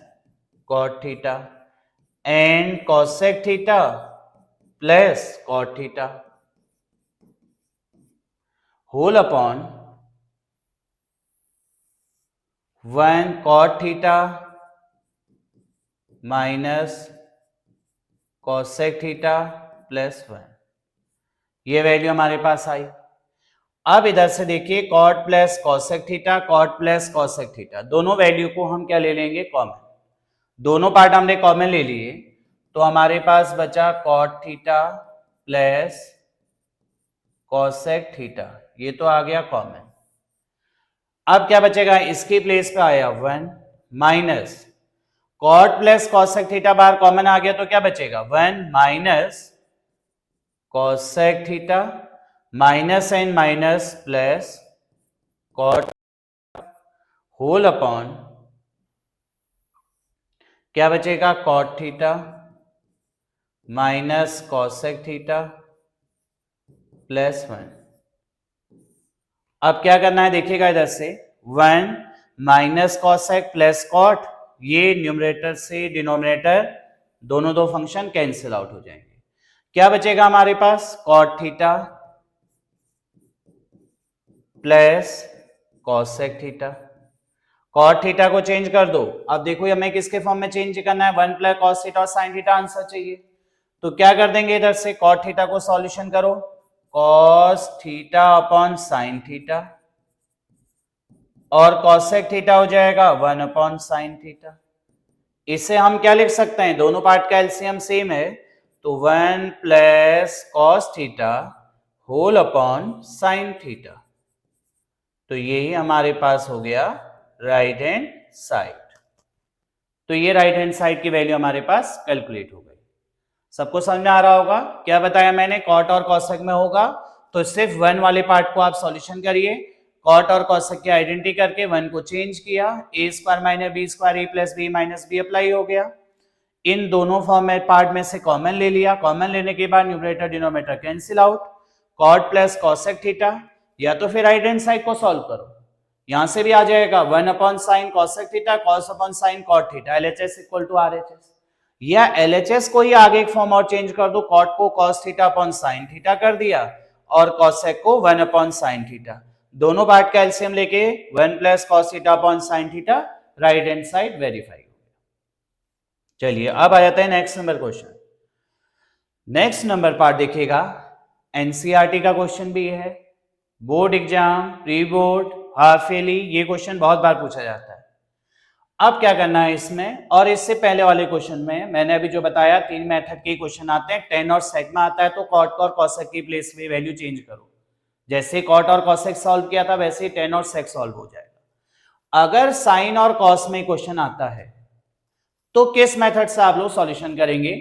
cot theta and cosec theta plus cot theta whole upon 1 cot theta minus cosec theta plus 1। ये वैल्यू हमारे पास आई। अब इधर से देखिए cot plus cosec theta, cot plus cosec theta, दोनों वैल्यू को हम क्या ले लेंगे, कॉमन। दोनों पार्ट हमने कॉमन ले लिए, तो हमारे पास बचा cot theta plus cosec theta, ये तो आ गया कॉमन। अब क्या बचेगा, इसकी प्लेस पे आया 1 minus cot plus cosec theta बाहर कॉमन आ गया, तो क्या बचेगा 1 minus cosec theta minus N minus plus cot whole upon क्या बचेगा, cot theta minus cosec theta plus 1। अब क्या करना है देखिएगा, इधर से 1 माइनस कॉसेक प्लस कॉट, ये न्यूमरेटर से डिनोमिनेटर दोनों दो फंक्शन कैंसिल आउट हो जाएंगे। क्या बचेगा हमारे पास, cot theta plus cosec theta. Cot theta को चेंज कर दो, अब देखो हमें किसके फॉर्म में चेंज करना है, 1 प्लस कॉस थीटा और साइन थीटा आंसर चाहिए। तो क्या कर देंगे, इधर से कॉट थीटा को सॉल्यूशन करो, cos theta upon sine theta, और कॉसेक थीटा हो जाएगा 1 अपॉन साइन थीटा। इसे हम क्या लिख सकते हैं, दोनों पार्ट का एलसीएम सेम है, तो 1 plus cos theta whole upon sine theta. तो यही हमारे पास हो गया राइट हैंड साइड। तो ये राइट हैंड साइड की वैल्यू हमारे पास कैलकुलेट हो गई। सबको समझ में आ रहा होगा, क्या बताया मैंने, कॉट और कॉसेक में होगा तो सिर्फ 1 वाले पार्ट को आप सॉल्यूशन करिए, कॉट और कॉसेक की आइडेंटिटी करके 1 को चेंज किया, A square minus B square A plus B minus B apply हो गया। इन दोनों फॉर्म में पार्ट में से कॉमन ले लिया, कॉमन लेने के बाद numerator denominator cancel out, cot plus cosec theta, या तो फिर राइट हैंड साइड को सॉल्व करो, यहां से भी आ जाएगा 1 upon sine cosec theta cos upon sine cot theta, LHS equal to RHS, या एलएचएस को ही आगे एक फॉर्म और चेंज कर दो, कॉट को cos theta upon sine theta कर दिया और कॉसेक को 1 अपॉन साइन थीटा, दोनों पार्ट का एलसीएम लेके 1 plus cos theta upon sine theta, right hand side verify हो गया। चलिए अब आ जाता है next number question. Next number part देखिएगा, एनसीईआरटी का क्वेश्चन भी है, board exam, pre board, half yearly, ये क्वेश्चन बहुत बार पूछा जाता है। अब क्या करना है इसमें, और इससे पहले वाले क्वेश्चन में मैंने अभी जो बताया 3 मेथड के क्वेश्चन आते हैं, टेन और सेक में आता है, तो कॉट और कॉसेक की प्लेस में वैल्यू चेंज करो, जैसे कॉट और कॉसेक सॉल्व किया था वैसे ही टेन और सेक सॉल्व हो जाएगा। अगर साइन और कॉस में क्वेश्चन आता है तो किस मेथड से आप लोग सॉल्यूशन करेंगे,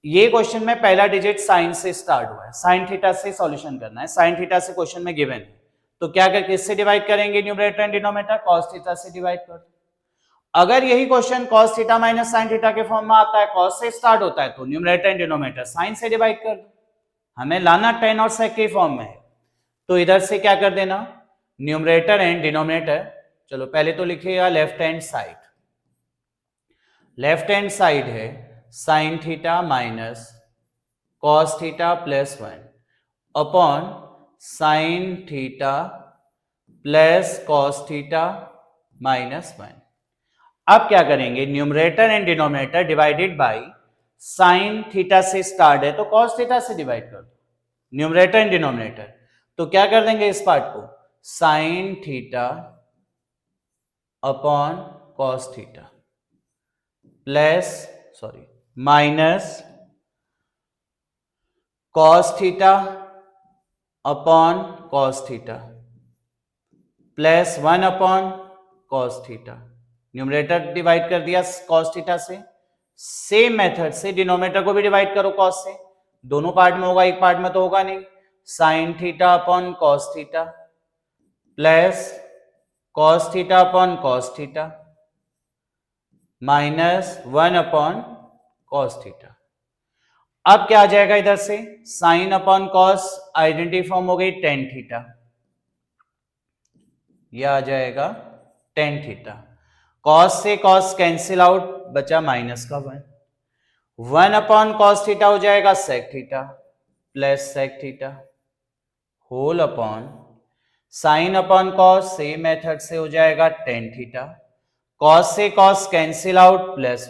ये क्वेश्चन में पहला डिजिट साइन से स्टार्ट हुआ है, साइन थीटा से सॉल्यूशन करना है, साइन थीटा से क्वेश्चन में गिवन है, तो क्या करके इससे डिवाइड करेंगे numerator and denominator, cos theta से डिवाइड कर दो। अगर यही question cos theta minus sine theta के फॉर्म में आता है, cos से स्टार्ट होता है, तो न्यूमरेटर एंड डिनोमिनेटर साइन से डिवाइड कर दो, हमें लाना टेन और सेक के फॉर्म में है, तो इधर से क्या कर देना, न्यूमरेटर एंड डिनोमिनेटर, चलो पहले तो लिखिएगा left hand side, left hand side है sine theta minus cos theta plus 1 upon sine theta plus cos theta minus 1। अब क्या करेंगे, numerator and denominator divided by sine theta से स्टार्ट है तो कॉस थीटा से डिवाइड कर दो, न्यूमरेटर एंड डिनोमिनेटर, तो क्या कर देंगे इस पार्ट को, sine theta upon cos theta plus minus cos theta upon cos theta plus 1 upon cos theta, numerator divide कर दिया कॉस थीटा से, सेम मेथड से डिनोमिनेटर को भी डिवाइड करो कॉस से, दोनों पार्ट में होगा एक पार्ट में तो होगा नहीं, sine theta upon cos theta plus cos theta upon cos theta minus 1 upon cos theta. अब क्या आ जाएगा इधर से, sine upon cos identity form हो गई टेन थीटा, यह आ जाएगा टेन थीटा, कॉस से कॉस कैंसिल आउट, बचा माइनस का 1 अपॉन कॉस थीटा हो जाएगा sec theta plus sec theta whole upon sine upon cos, same method से हो जाएगा टेन थीटा, कॉस से cos cancel out plus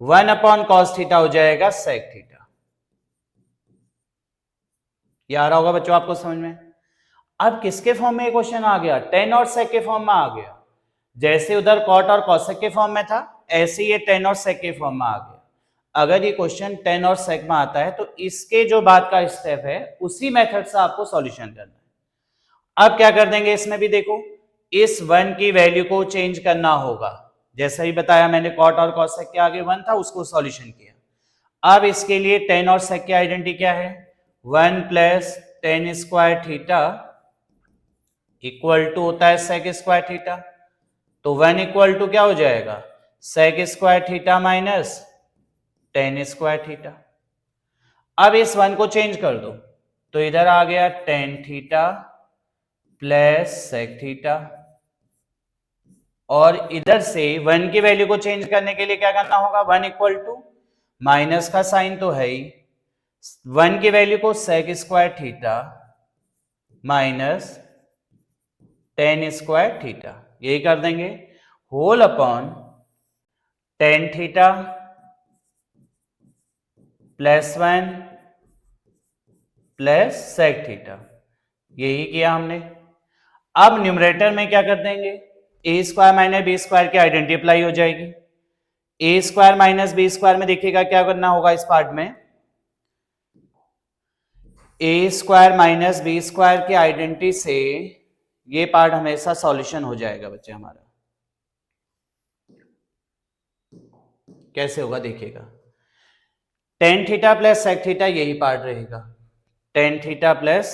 1 upon cos theta हो जाएगा सेक थीटा। ये आ रहा होगा बच्चों आपको समझ में। अब किसके फॉर्म में ये क्वेश्चन आ गया? टेन और सेक के फॉर्म में आ गया। जैसे उधर कॉट और कॉसेक के फॉर्म में था, ऐसे ये टेन और सेक के फॉर्म में आ गया। अगर ये क्वेश्चन टेन और सेक में आता है तो इसके जो बाद का स्टेप है उसी मेथड से आपको सॉल्यूशन करना है। अब क्या कर देंगे इसमें भी, देखो इस वन की वैल्यू को चेंज करना होगा। जैसा ही बताया मैंने, कॉट और कॉसेक के आगे वन था, उसको सॉल्यूशन किया। अब इसके लिए टेन और सेक की आइडेंटिटी क्या है? One plus tan square theta equal to होता है सेक स्क्वायर थीटा। तो वन इक्वल टू क्या हो जाएगा? Sec square theta minus tan square theta. अब इस वन को चेंज कर दो तो इधर आ गया tan theta plus sec theta, और इधर से वन की वैल्यू को चेंज करने के लिए क्या करना होगा? वन इक्वल टू, माइनस का साइन तो है ही, वन की वैल्यू को sec square theta minus tan square theta, यही कर देंगे, whole upon tan theta plus one plus sec theta, यही किया हमने। अब न्यूमरेटर में क्या कर देंगे? A square minus B square की आइडेंटिटी अप्लाई हो जाएगी। A square minus B square में देखिएगा क्या करना होगा इस पार्ट में, A square minus B square की आइडेंटिटी से ये पार्ट हमेशा सॉल्यूशन हो जाएगा बच्चे हमारा। कैसे होगा देखिएगा, tan theta plus sec theta यही पार्ट रहेगा, tan theta plus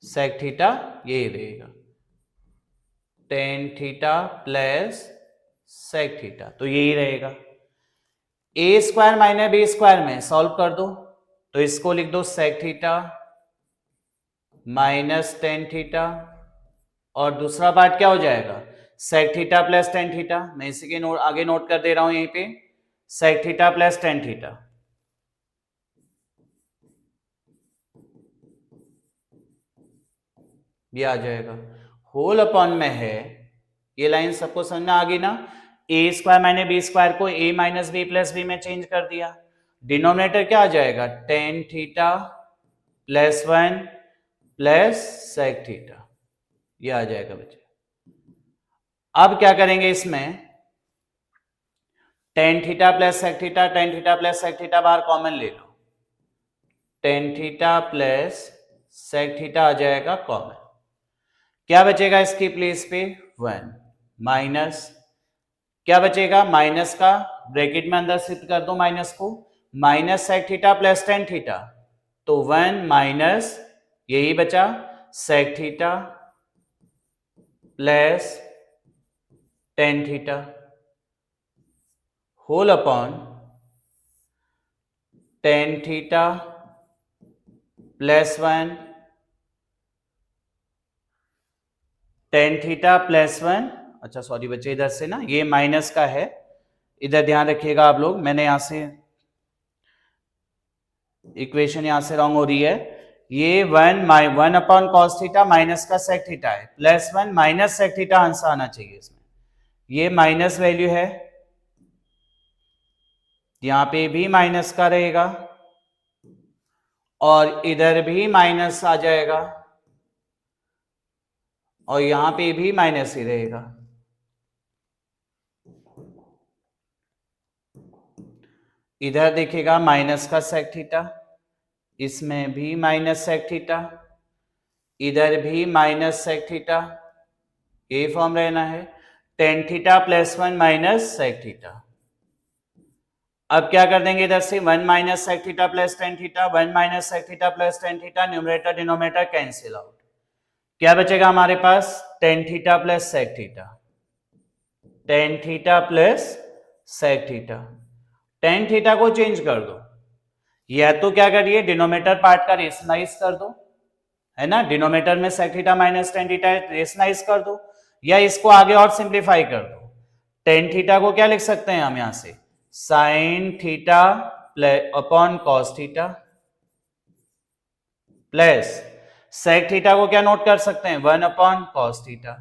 sec theta यही रहेगा, tan theta plus sec theta तो यही रहेगा। A square minus B square में सॉल्व कर दो तो इसको लिख दो sec theta minus tan theta, और दूसरा पार्ट क्या हो जाएगा? Sec theta plus tan theta. मैं इसी के आगे नोट कर दे रहा हूं यहीं पे, sec theta plus tan theta, ये आ जाएगा। होल अपॉन में है, ये लाइन सबको समझ में आ गई ना? A square minus B square को A minus B plus B में चेंज कर दिया, डिनोमिनेटर क्या आ जाएगा? Tan theta plus one plus sec theta, ये आ जाएगा बच्चे। अब क्या करेंगे इसमें, tan theta plus sec theta, tan theta plus sec theta बाहर कॉमन ले लो, tan theta plus sec theta आ जाएगा कॉमन, क्या बचेगा इसकी प्लेस पे? वन, माइनस क्या बचेगा? माइनस का ब्रैकेट में अंदर शिफ्ट कर दो माइनस को, minus sec theta plus tan theta, तो वन माइनस यही बचा sec theta plus tan theta whole upon tan theta plus one, tan theta plus one, अच्छा सॉरी बच्चे इधर से ना ये माइनस का है, इधर ध्यान रखिएगा आप लोग, मैंने यहां से इक्वेशन यहां से रॉन्ग हो रही है, ये one upon cos theta minus का सेक थीटा है, plus one minus sec theta answer आना चाहिए इसमें, ये माइनस वैल्यू है, यहां पे भी माइनस का रहेगा और इधर भी माइनस आ जाएगा और यहां पे भी माइनस ही रहेगा। इधर देखिएगा माइनस का सेक थीटा, इसमें भी माइनस सेक थीटा, इधर भी माइनस सेक थीटा, ये फॉर्म रहना है, tan theta plus one minus sec theta. अब क्या कर देंगे इधर से, one minus sec theta plus tan theta, one minus sec theta plus tan theta, numerator denominator cancel out, क्या बचेगा हमारे पास? Tan theta plus sec theta, tan theta plus sec theta, tan theta को चेंज कर दो, या तो क्या करिए डिनोमिनेटर पार्ट का रेशनलाइज कर दो, है ना, डिनोमिनेटर में sec theta minus tan theta rationalise कर दो, या इसको आगे और सिंप्लीफाई कर दो, टेन थीटा को क्या लिख सकते हैं हम यहां से, sine theta upon cos theta plus sec theta को क्या नोट कर सकते हैं, वन अपॉन कॉस थीटा,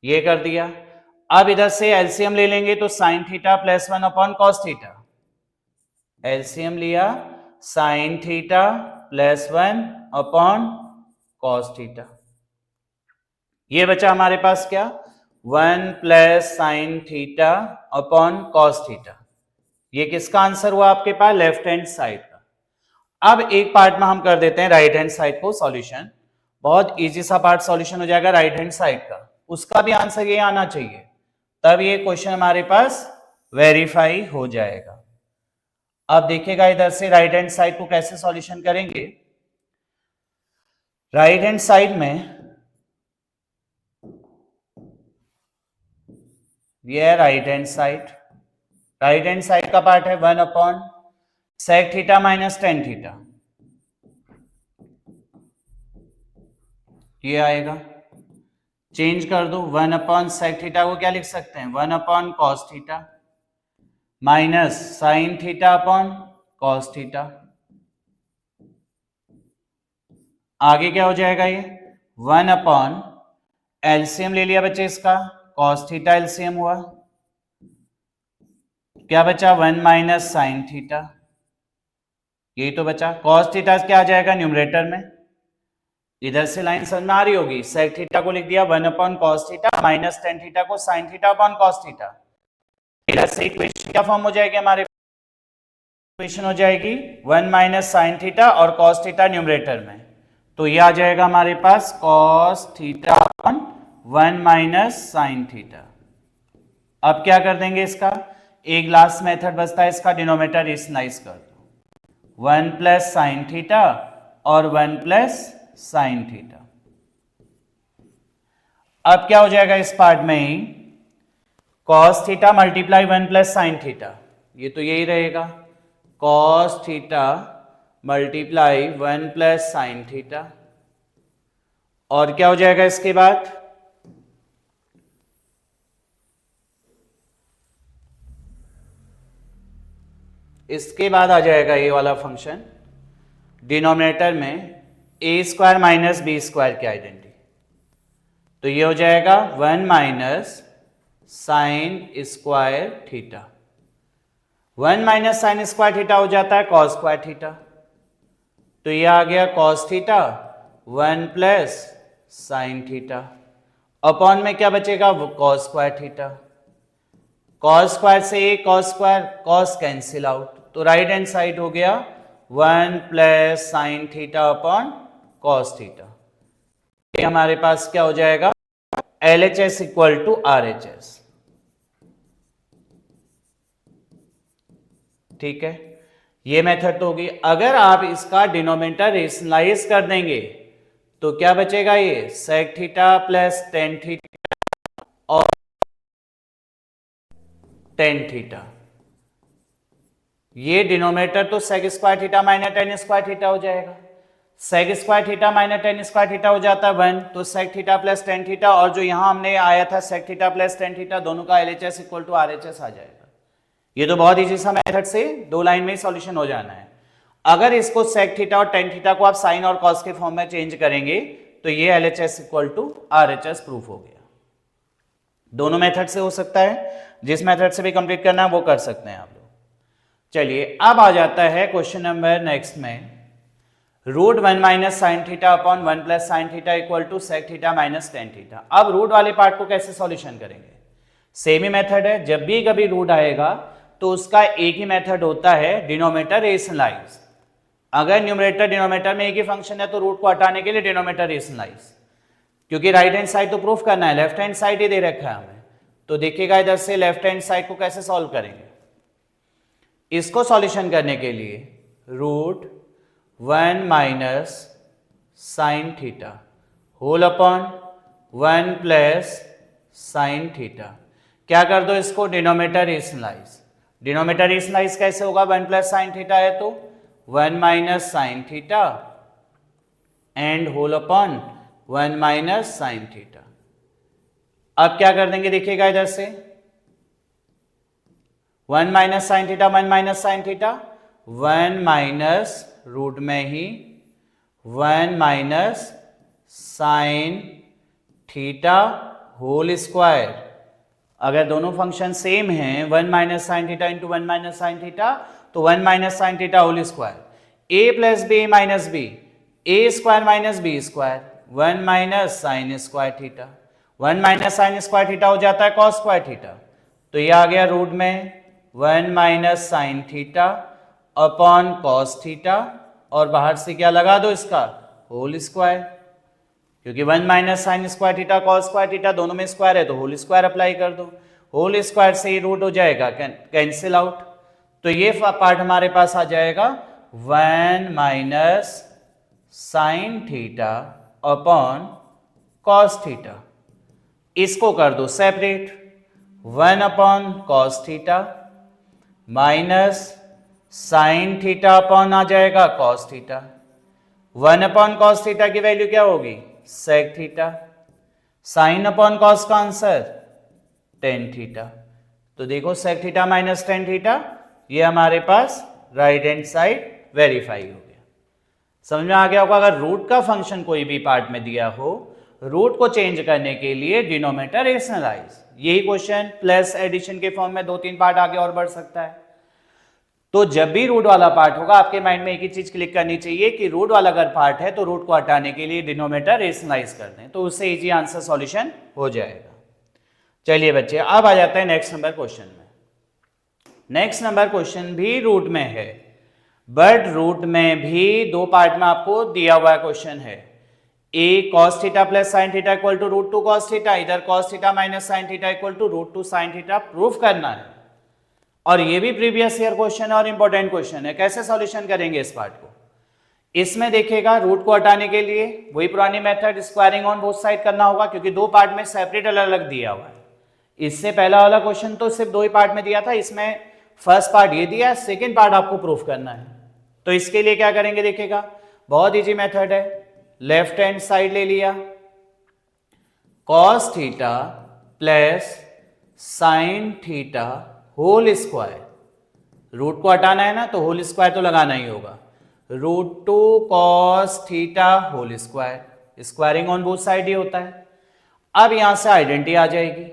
ये कर दिया। अब इधर से एलसीएम ले लेंगे तो sine theta plus one upon cos theta, LCM लिया sine theta plus one upon cos theta. ये बचा हमारे पास क्या, 1 plus sine theta upon cos theta. ये किसका आंसर हुआ आपके पास, लेफ्ट हैंड साइड का। अब एक पार्ट में हम कर देते हैं राइट हैंड साइड को सॉल्यूशन, बहुत इजी सा पार्ट सॉल्यूशन हो जाएगा राइट हैंड साइड का, उसका भी आंसर ये आना चाहिए, तब ये क्वेश्चन हमारे पास वेरीफाई हो जाएगा। अब देखिएगा इधर से राइट हैंड साइड को कैसे सॉल्यूशन करेंगे। राइट हैंड साइड में ये है right hand side, right hand side का पार्ट है 1 upon sec theta minus tan theta, ये आएगा। चेंज कर दो, 1 अपॉन सेक थीटा को क्या लिख सकते हैं, 1 upon cos theta minus sine theta upon cos theta. आगे क्या हो जाएगा, ये 1 अपॉन एलसीएम ले लिया बच्चे इसका, कॉस थीटा एलसीएम हुआ, क्या बचा 1 माइनस साइन थीटा, यही तो बचा। कॉस थीटा क्या आ जाएगा न्यूमरेटर में, इधर से लाइन समझ में आ रही होगी, सेक थीटा को लिख दिया 1 upon cos theta minus tan theta को sine theta upon cos theta. इधर से इक्वेशन क्या फॉर्म हो जाएगी हमारे, इक्वेशन हो जाएगी 1 माइनस साइन थीटा और कॉस थीटा न्यूमरेटर में, तो ये आ जाएगा हमारे पास cos theta upon 1 minus sine theta. अब क्या कर देंगे इसका, एक लास्ट मेथड बचता है इसका, डिनोमिनेटर रेशनलाइज कर दो, 1 प्लस साइन थीटा और 1 प्लस साइन थीटा। अब क्या हो जाएगा इस पार्ट में ही, cos theta multiply 1 plus sine theta, ये तो यही रहेगा, cos theta multiply 1 plus sine theta. और क्या हो जाएगा इसके बाद, इसके बाद आ जाएगा ये वाला फंक्शन डिनोमिनेटर में A square minus B square की आइडेंटिटी, तो ये हो जाएगा 1 minus sine square theta, 1 minus sine square theta हो जाता है कॉस स्क्वायर थीटा, तो ये आ गया cos theta 1 plus sine theta, upon में क्या बचेगा वो cos square theta, cos square से ए cos square, cos cancel out, तो राइट हैंड साइड हो गया 1 plus sine theta upon cos theta. ये हमारे पास क्या हो जाएगा, LHS इक्वल टू RHS, ठीक है। ये मेथड तो होगी। अगर आप इसका डिनोमिनेटर रेशनलाइज कर देंगे तो क्या बचेगा, ये sec theta plus tan theta और टेन थीटा, ये डिनोमिनेटर तो sec square theta minus tan square theta हो जाएगा, sec square theta minus tan square theta हो जाता है 1, तो sec theta plus tan theta, और जो यहां हमने आया था sec theta plus tan theta, दोनों का LHS इक्वल टू RHS आ जाएगा। ये तो बहुत इजी सा मेथड से दो लाइन में ही सॉल्यूशन हो जाना है। अगर इसको सेक थीटा और टेन थीटा को आप साइन और कॉस के फॉर्म में चेंज करेंगे तो ये LHS equal to RHS proof हो गया। दोनों मेथड से हो सकता है, जिस मेथड से भी कंप्लीट करना है वो कर सकते हैं आप लोग। चलिए अब आ जाता है क्वेश्चन नंबर नेक्स्ट में, root 1 minus sine theta upon 1 plus sine theta equal to sec theta minus tan theta. अब रूट वाले पार्ट को कैसे सॉल्यूशन करेंगे, सेम ही मेथड है, जब भी कभी रूट आएगा तो उसका एक ही मेथड होता है, डिनोमिनेटर रेशनलाइज। अगर न्यूमरेटर डिनोमिनेटर में एक ही फंक्शन है तो रूट को हटाने के लिए डिनोमिनेटर रेशनलाइज, क्योंकि राइट हैंड साइड तो प्रूफ करना है, लेफ्ट हैंड साइड ही दे रखा है हमें, तो देखिएगा इधर से लेफ्ट हैंड साइड को कैसे सॉल्व करेंगे। इसको सॉल्यूशन करने के लिए root 1 minus sine theta whole upon 1 plus sine theta, क्या कर दो इसको डिनोमिनेटर रेशनलाइज। डिनोमिनेटर रेशनलाइज कैसे होगा, 1 प्लस साइन थीटा है तो 1 minus sine theta and whole upon 1 minus sine theta. अब क्या कर देंगे, देखिएगा इधर से 1 minus sine theta 1 minus sine theta, 1 minus root में ही 1 minus sine theta whole square. अगर दोनों फंक्शन सेम हैं, 1 minus sine theta into 1 minus sine theta, तो 1 minus sine theta whole square, A plus B minus B, A square minus B square, 1 minus sine square theta, 1 minus sine square theta हो जाता है cos square theta, तो ये आ गया root में 1 minus sine theta upon cos theta, और बाहर से क्या लगा दो इसका होल स्क्वायर, क्योंकि 1 minus sine square theta cos square theta दोनों में स्क्वायर है तो होल स्क्वायर अप्लाई कर दो, होल स्क्वायर से ये रूट हो जाएगा कैंसिल आउट, तो ये पार्ट हमारे पास आ जाएगा 1 minus sine theta upon cos theta, इसको कर दो separate, 1 upon cos theta minus sine theta upon आ जाएगा cos theta, 1 upon cos theta की वैल्यू क्या होगी sec theta, sine upon cos का आंसर टेन थीटा, तो देखो sec theta minus tan theta, ये हमारे पास राइट हैंड साइड वेरीफाई हो गया। समझ में आ गया होगा, अगर रूट का फंक्शन कोई भी पार्ट में दिया हो, रूट को चेंज करने के लिए डिनोमिनेटर रेशनलाइज, यही क्वेश्चन प्लस एडिशन के फॉर्म में 2-3 पार्ट आगे और बढ़ सकता है। तो जब भी रूट वाला पार्ट होगा आपके माइंड में एक ही चीज क्लिक करनी चाहिए कि रूट वाला अगर पार्ट है तो रूट को हटाने के लिए डिनोमिनेटर रेशनलाइज कर दें, तो उससे इजी आंसर सॉल्यूशन हो जाएगा। चलिए बच्चे अब आ जाते हैं नेक्स्ट नंबर क्वेश्चन में। नेक्स्ट नंबर क्वेश्चन भी रूट में है, बट रूट में भी दो पार्ट में आपको दिया हुआ क्वेश्चन है, A cos theta plus sine theta equal to root two cos theta, इधर cos theta minus sine theta equal to root two sine theta proof करना है, और ये भी प्रीवियस ईयर क्वेश्चन है और इंपॉर्टेंट क्वेश्चन है। कैसे सॉल्यूशन करेंगे इस पार्ट को, इसमें देखिएगा रूट को हटाने के लिए वही पुरानी method squaring on both side करना होगा, क्योंकि दो पार्ट में सेपरेट अलग अलग दिया हुआ है। इससे पहला वाला क्वेश्चन तो सिर्फ दो ही पार्ट में दिया था, इसमें फर्स्ट पार्ट ये दिया है, सेकेंड पार्ट आपको प्रूफ करना है। तो इसके लिए क्या करेंगे देखिएगा, बहुत इजी मेथड है, लेफ्ट हैंड साइड ले लिया, cos theta plus sine theta whole square, root को हटाना है ना तो होल स्क्वायर तो लगाना ही होगा, root two cos theta whole square, squaring on both side ही होता है। अब यहां से आइडेंटिटी आ जाएगी,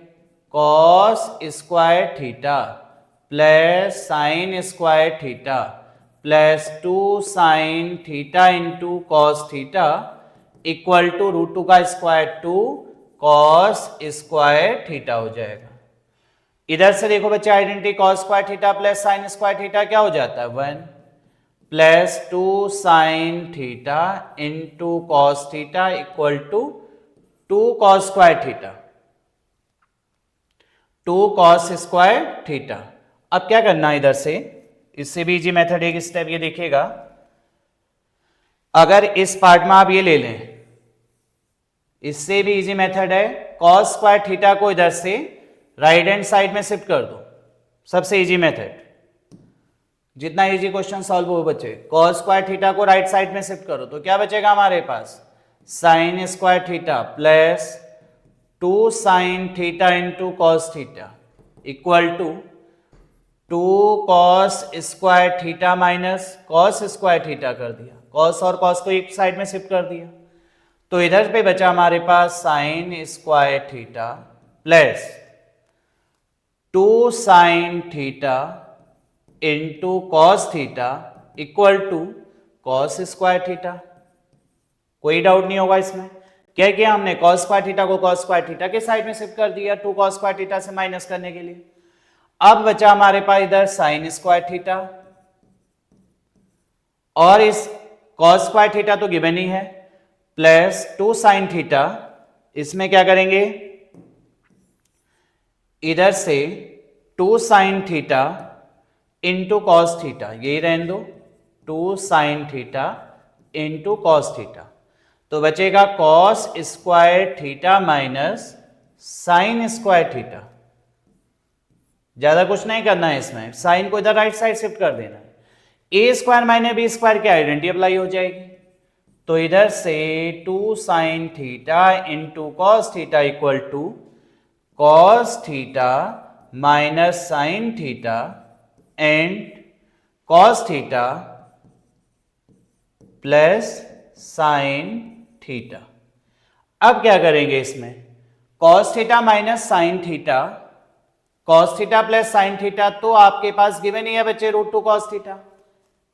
cos square theta plus sine square theta plus 2 sine theta into cos theta equal to root two का स्क्वायर 2 कॉस स्क्वायर थीटा हो जाएगा। इधर से देखो बच्चे identity, cos square theta plus sine square theta क्या हो जाता है 1 plus 2 sine theta into cos theta equal to 2 cos square theta, 2 cos square theta. अब क्या करना है इधर से, इससे भी इजी मेथड एक स्टेप ये देखिएगा, अगर इस पार्ट में आप ये ले लें, इससे भी इजी मेथड है, कॉस स्क्वायर थीटा को इधर से राइट हैंड साइड में शिफ्ट कर दो, सबसे इजी मेथड, जितना इजी क्वेश्चन सॉल्व हो बच्चे, कॉस स्क्वायर थीटा को राइट साइड में शिफ्ट करो तो क्या बचेगा हमारे पास, sine square theta plus 2 sine theta into cos theta equal to 2 cos square theta minus cos square theta कर दिया, कॉस और कॉस को एक साइड में शिफ्ट कर दिया, तो इधर पे बचा हमारे पास sine square theta plus 2 sine theta into cos theta equal to cos square theta. कोई डाउट नहीं होगा इसमें, क्या किया हमने, कॉस स्क्वायर थीटा को कॉस स्क्वायर थीटा के साइड में शिफ्ट कर दिया 2 कॉस स्क्वायर थीटा से माइनस करने के लिए। अब बचा हमारे पास इधर साइन स्क्वायर थीटा, और इस कॉस स्क्वायर थीटा तो गिवन ही है, प्लस 2 साइन थीटा, इसमें क्या करेंगे, इधर से 2 sine theta into cos theta, यही रहने दो, 2 sine theta into cos theta, तो बचेगा cos square theta minus sine square theta. ज्यादा कुछ नहीं करना है इसमें, साइन को इधर राइट साइड शिफ्ट कर देना है, A square minus B square की आइडेंटिटी अप्लाई हो जाएगी, तो इधर से 2 sine theta into cos theta equal to cos theta minus sine theta and cos theta plus sine theta. अब क्या करेंगे इसमें, cos theta minus sine theta, cos theta plus sine theta तो आपके पास गिवन ही है बच्चे, रूट टू कॉस थीटा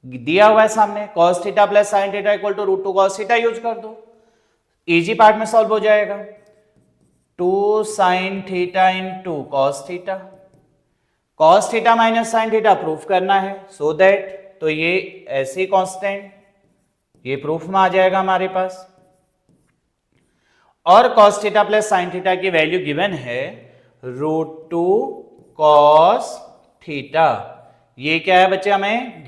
दिया हुआ है सामने, cos theta plus sine theta equal to root two cos theta use कर दो, इजी पार्ट में सॉल्व हो जाएगा। 2 sin theta into cos theta, cos theta minus sine theta proof करना है, सो दैट तो ये ऐसे कांस्टेंट ये प्रूफ में आ जाएगा हमारे पास। और cos theta plus sine theta की वैल्यू गिवन है √2 कॉस थीटा। ये क्या है बच्चे, हमें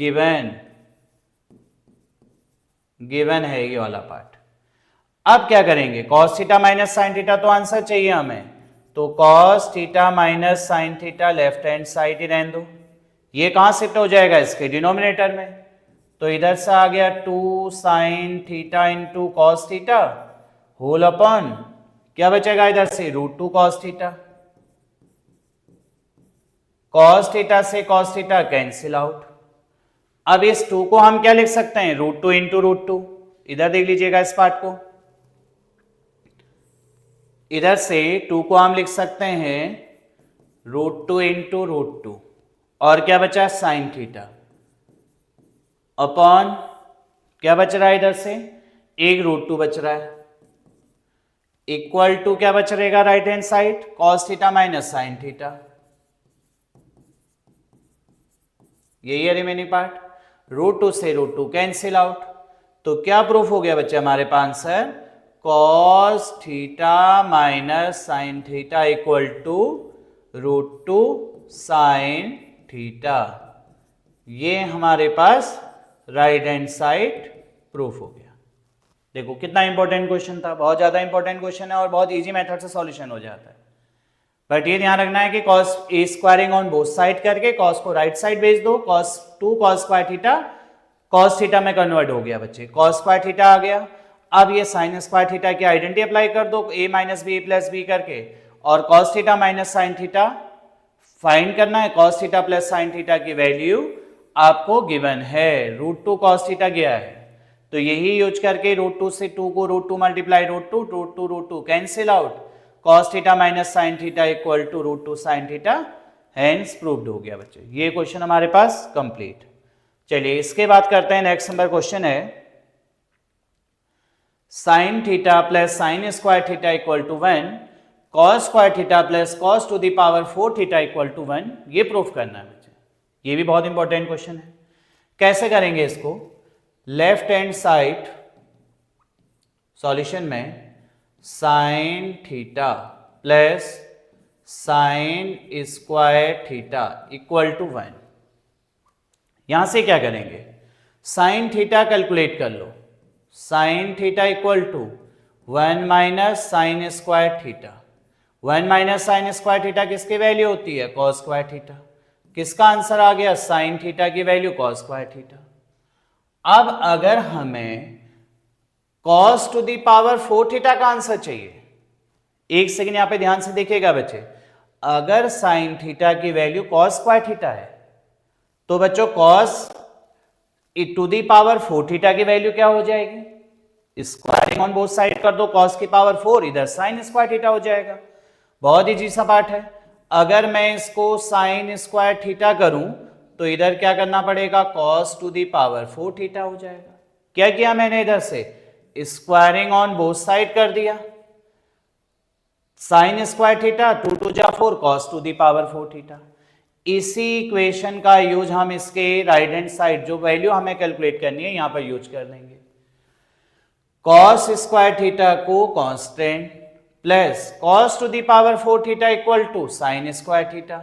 गिवन है ये वाला पार्ट। अब क्या करेंगे, cos theta minus sine theta तो आंसर चाहिए हमें, तो cos theta minus sine theta left hand side ही रहने दो। ये कहां शिफ्ट हो जाएगा, इसके डिनोमिनेटर में, तो इधर से आ गया 2 sine theta into cos theta whole upon क्या बचेगा इधर से √2 कॉस थीटा। कॉस थीटा से कॉस थीटा कैंसिल आउट। अब इस 2 को हम क्या लिख सकते हैं, √2 इंटू √2। इधर देख लीजिएगा इस पार्ट को, इधर से 2 को हम लिख सकते हैं √2 इंटू √2 और क्या बचा साइन थीटा अपॉन क्या बच रहा है इधर से एक √2 बच रहा है, इक्वल टू क्या बच रहेगा right hand side cos theta minus sine theta. यही है रिमेनिंग पार्ट। √2 से √2 कैंसिल आउट, तो क्या प्रूफ हो गया बच्चे हमारे पास answer, cos theta minus sine theta equal to √2 sine theta. ये हमारे पास राइट हैंड साइड प्रूफ हो गया। देखो कितना इंपॉर्टेंट क्वेश्चन था, बहुत ज्यादा इंपॉर्टेंट क्वेश्चन है और बहुत इजी मेथड से सॉल्यूशन हो जाता है। बट ये ध्यान रखना है कि cos A squaring on both side करके कॉस को राइट साइड भेज दो, cos2 cos square theta cos theta में कन्वर्ट हो गया बच्चे, cos स्क्वायर थीटा आ गया। अब ये साइन स्क्वायर थीटा की आइडेंटिटी अप्लाई कर दो a minus B plus B करके, और cos theta minus sine theta find करना है। cos theta plus sine theta की वैल्यू आपको गिवन है, √2 cos थीटा गया है, तो यही यूज करके √2 से 2 को √2 multiply √2 cancel out, cos theta minus sine theta equal to √2 sine theta, hence proved हो गया बच्चे। ये क्वेश्चन हमारे पास कंप्लीट। चलिए इसके बाद करते हैं नेक्स्ट नंबर क्वेश्चन है sine theta plus sine square theta equal to 1 cos square theta plus cos to the power 4 theta equal to 1, ये प्रूफ करना है बच्चे। ये भी बहुत इंपॉर्टेंट क्वेश्चन है। कैसे करेंगे इसको, लेफ्ट हैंड साइड सॉल्यूशन में sine theta plus sine square theta equal to 1, यहां से क्या करेंगे, साइन थीटा कैलकुलेट कर लो, sine theta equal to 1 minus sine square theta. 1 minus sine square theta किसकी वैल्यू होती है, कॉस स्क्वायर थीटा। किसका आंसर आ गया, साइन थीटा की वैल्यू कॉस स्क्वायर थीटा। अब अगर हमें cos to the power 4 theta का आंसर चाहिए, एक सेकंड यहां पे ध्यान से देखिएगा बच्चे, अगर साइन थीटा की वैल्यू cos स्क्वायर थीटा है तो बच्चों cos to the power 4 theta की वैल्यू क्या हो जाएगी, स्क्वायरिंग ऑन बोथ साइड कर दो, cos की पावर 4 इधर साइन स्क्वायर थीटा हो जाएगा। बहुत इजी सा पार्ट है। अगर मैं इसको साइन स्क्वायर थीटा करूं तो इधर क्या करना पड़ेगा, cos to the power 4 theta हो जाएगा। क्या किया मैंने, इधर से स्क्वायरिंग ऑन बोथ साइड कर दिया, साइन स्क्वायर थीटा 2 2 जा 4 cos to the power 4 theta. इसी इक्वेशन का यूज हम इसके राइट हैंड साइड जो वैल्यू हमें कैलकुलेट करनी है यहां पर यूज कर लेंगे। cos स्क्वायर थीटा को constant plus cos to the power 4 theta equal to sine square theta,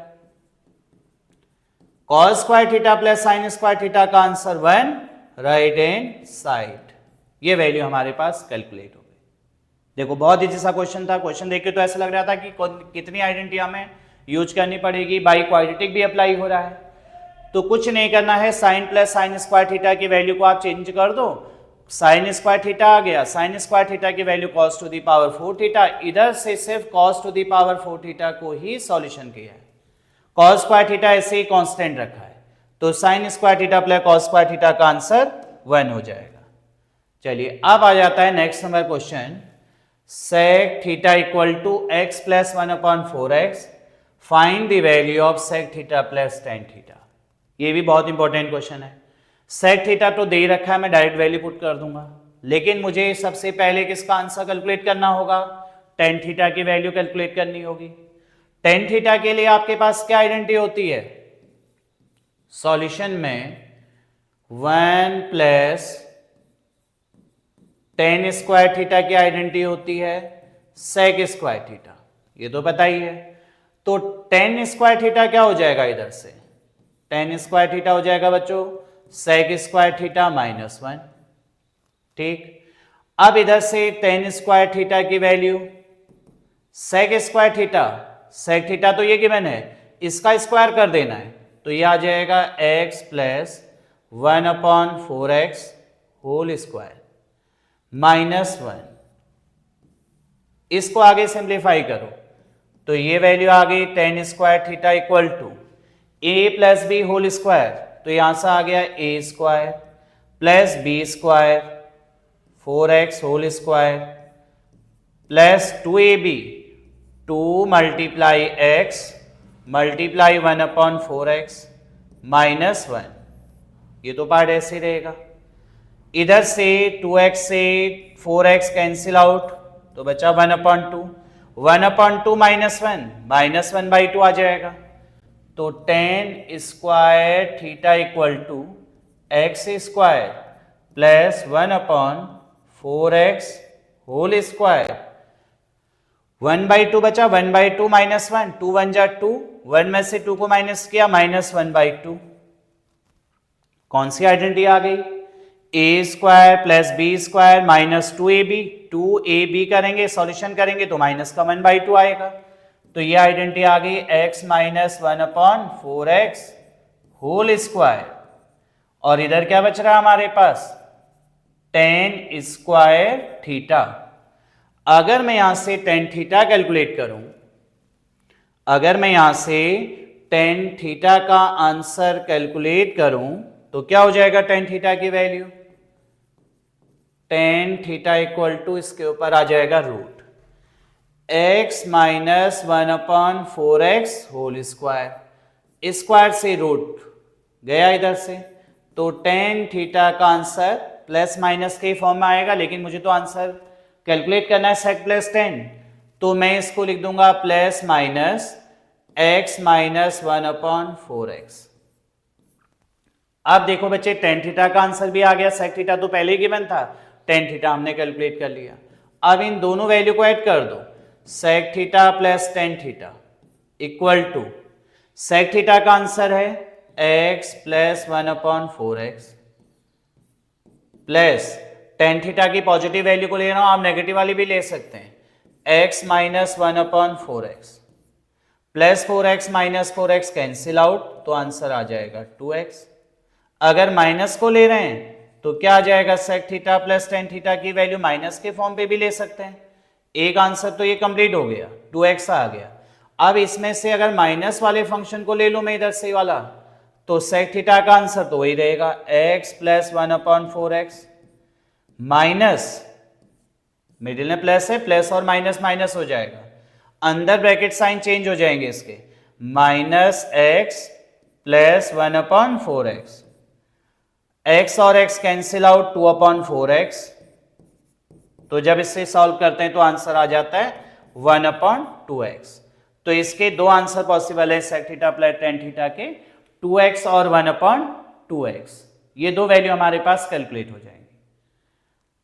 cos square theta plus sine square theta का आंसर 1 राइट हैंड साइड। ये वैल्यू हमारे पास कैलकुलेट हो गई। देखो बहुत इजी सा क्वेश्चन था, क्वेश्चन देख के तो ऐसा लग रहा था कि कितनी आइडेंटिटी हमें यूज करनी पड़ेगी, बाई क्वाड्रेटिक भी अप्लाई हो रहा है। तो कुछ नहीं करना है, sine plus sine square theta की वैल्यू को आप चेंज कर दो, साइन स्क्वायर थीटा आ गया, साइन स्क्वायर थीटा की value cos to the power 4 theta, इधर से सिर्फ cos to the power 4 theta को ही सॉल्यूशन किया है, cos स्क्वायर थीटा ऐसे ही कांस्टेंट रखा है, तो sine square theta plus cos square theta का आंसर 1 हो जाएगा। चलिए अब आ जाता है next number question, sec theta equal to x plus 1/4x, find the value of sec theta plus tan theta. ये भी बहुत इंपॉर्टेंट क्वेश्चन है। sec थीटा तो दे ही रखा है, मैं डायरेक्ट वैल्यू पुट कर दूंगा, लेकिन मुझे सबसे पहले किसका आंसर कैलकुलेट करना होगा, टेन थीटा की वैल्यू कैलकुलेट करनी होगी। टेन थीटा के लिए आपके पास क्या आइडेंटिटी होती है, सॉल्यूशन में 1 प्लस टेन स्क्वायर थीटा की आइडेंटिटी होती है सेक स्क्वायर थीटा, ये तो पता ही है। तो टेन स्क्वायर थीटा क्या हो जाएगा, इधर से टेन स्क्वायर थीटा हो जाएगा बच्चों सेक स्क्वायर थीटा -1, ठीक। अब इधर से टेन स्क्वायर थीटा की value sec square theta, sec theta तो ये गिवन है, इसका स्क्वायर कर देना है, तो ये आ जाएगा x plus 1/4x whole square -1। इसको आगे सिंप्लीफाई करो तो ये वैल्यू आ गई tan square theta equal to a plus B whole square, तो यहां से आ गया a square plus b square 4x whole square plus 2ab 2 multiply x multiply 1/4x -1, ये तो पार्ट ऐसे रहेगा। इधर से 2x से 4x कैंसिल आउट, तो बचा 1/2, 1/2 -1 आ जाएगा। तो tan square theta equal to x square plus 1/4x whole square, 1/2 बचा, 1/2 -1, 2 1 जा 2, 1 में से 2 को माइनस किया -1/2। कौन सी आइडेंटिटी आ गई, a square plus b square -2ab, 2ab करेंगे सॉल्यूशन करेंगे तो माइनस का 1/2 आएगा, तो ये आइडेंटिटी आ गई x minus 1/4x whole square. और इधर क्या बच रहा है हमारे पास, टेन स्क्वायर थीटा। अगर मैं यहां से टेन थीटा कैलकुलेट करूं, अगर मैं यहां से टेन थीटा का आंसर कैलकुलेट करूं तो क्या हो जाएगा, टेन थीटा की value tan theta equal to इसके ऊपर आ जाएगा root x minus 1/4x whole square, square से रूट गया इधर से, तो टेन थीटा का आंसर प्लस माइनस के फॉर्म में आएगा, लेकिन मुझे तो आंसर कैलकुलेट करना है सेक प्लस टेन, तो मैं इसको लिख दूंगा plus minus x minus 1/4x। अब देखो बच्चे टेन थीटा का आंसर भी आ गया, सेक थीटा तो पहले ही गिवन था, टेन थीटा हमने कैलकुलेट कर लिया। अब इन दोनों वैल्यू को ऐड कर दो, sec theta plus tan theta equal to sec theta का आंसर है x plus 1/4x plus tan theta की पॉजिटिव वैल्यू को ले रहा हूं, आप नेगेटिव वाली भी ले सकते हैं, x minus 1/4x plus 4x minus 4x cancel out, तो आंसर आ जाएगा 2x। अगर माइनस को ले रहे हैं तो क्या आ जाएगा, sec theta plus tan theta की वैल्यू माइनस के फॉर्म पे भी ले सकते हैं। एक आंसर तो ये कंप्लीट हो गया, 2x आ गया। अब इसमें से अगर माइनस वाले फंक्शन को ले लूं मैं इधर से वाला, तो सेक थीटा का आंसर तो वही रहेगा x plus 1/4x minus, middle में प्लस है, प्लस और माइनस माइनस हो जाएगा, अंदर ब्रैकेट साइन चेंज हो जाएंगे इसके, minus x plus 1/4x, x और x कैंसिल आउट 2/4x, तो जब इससे सॉल्व करते हैं तो आंसर आ जाता है 1/2x। तो इसके दो आंसर पॉसिबल है sec theta plus tan theta के, 2x और 1/2x, ये दो वैल्यू हमारे पास कैलकुलेट हो जाएंगे।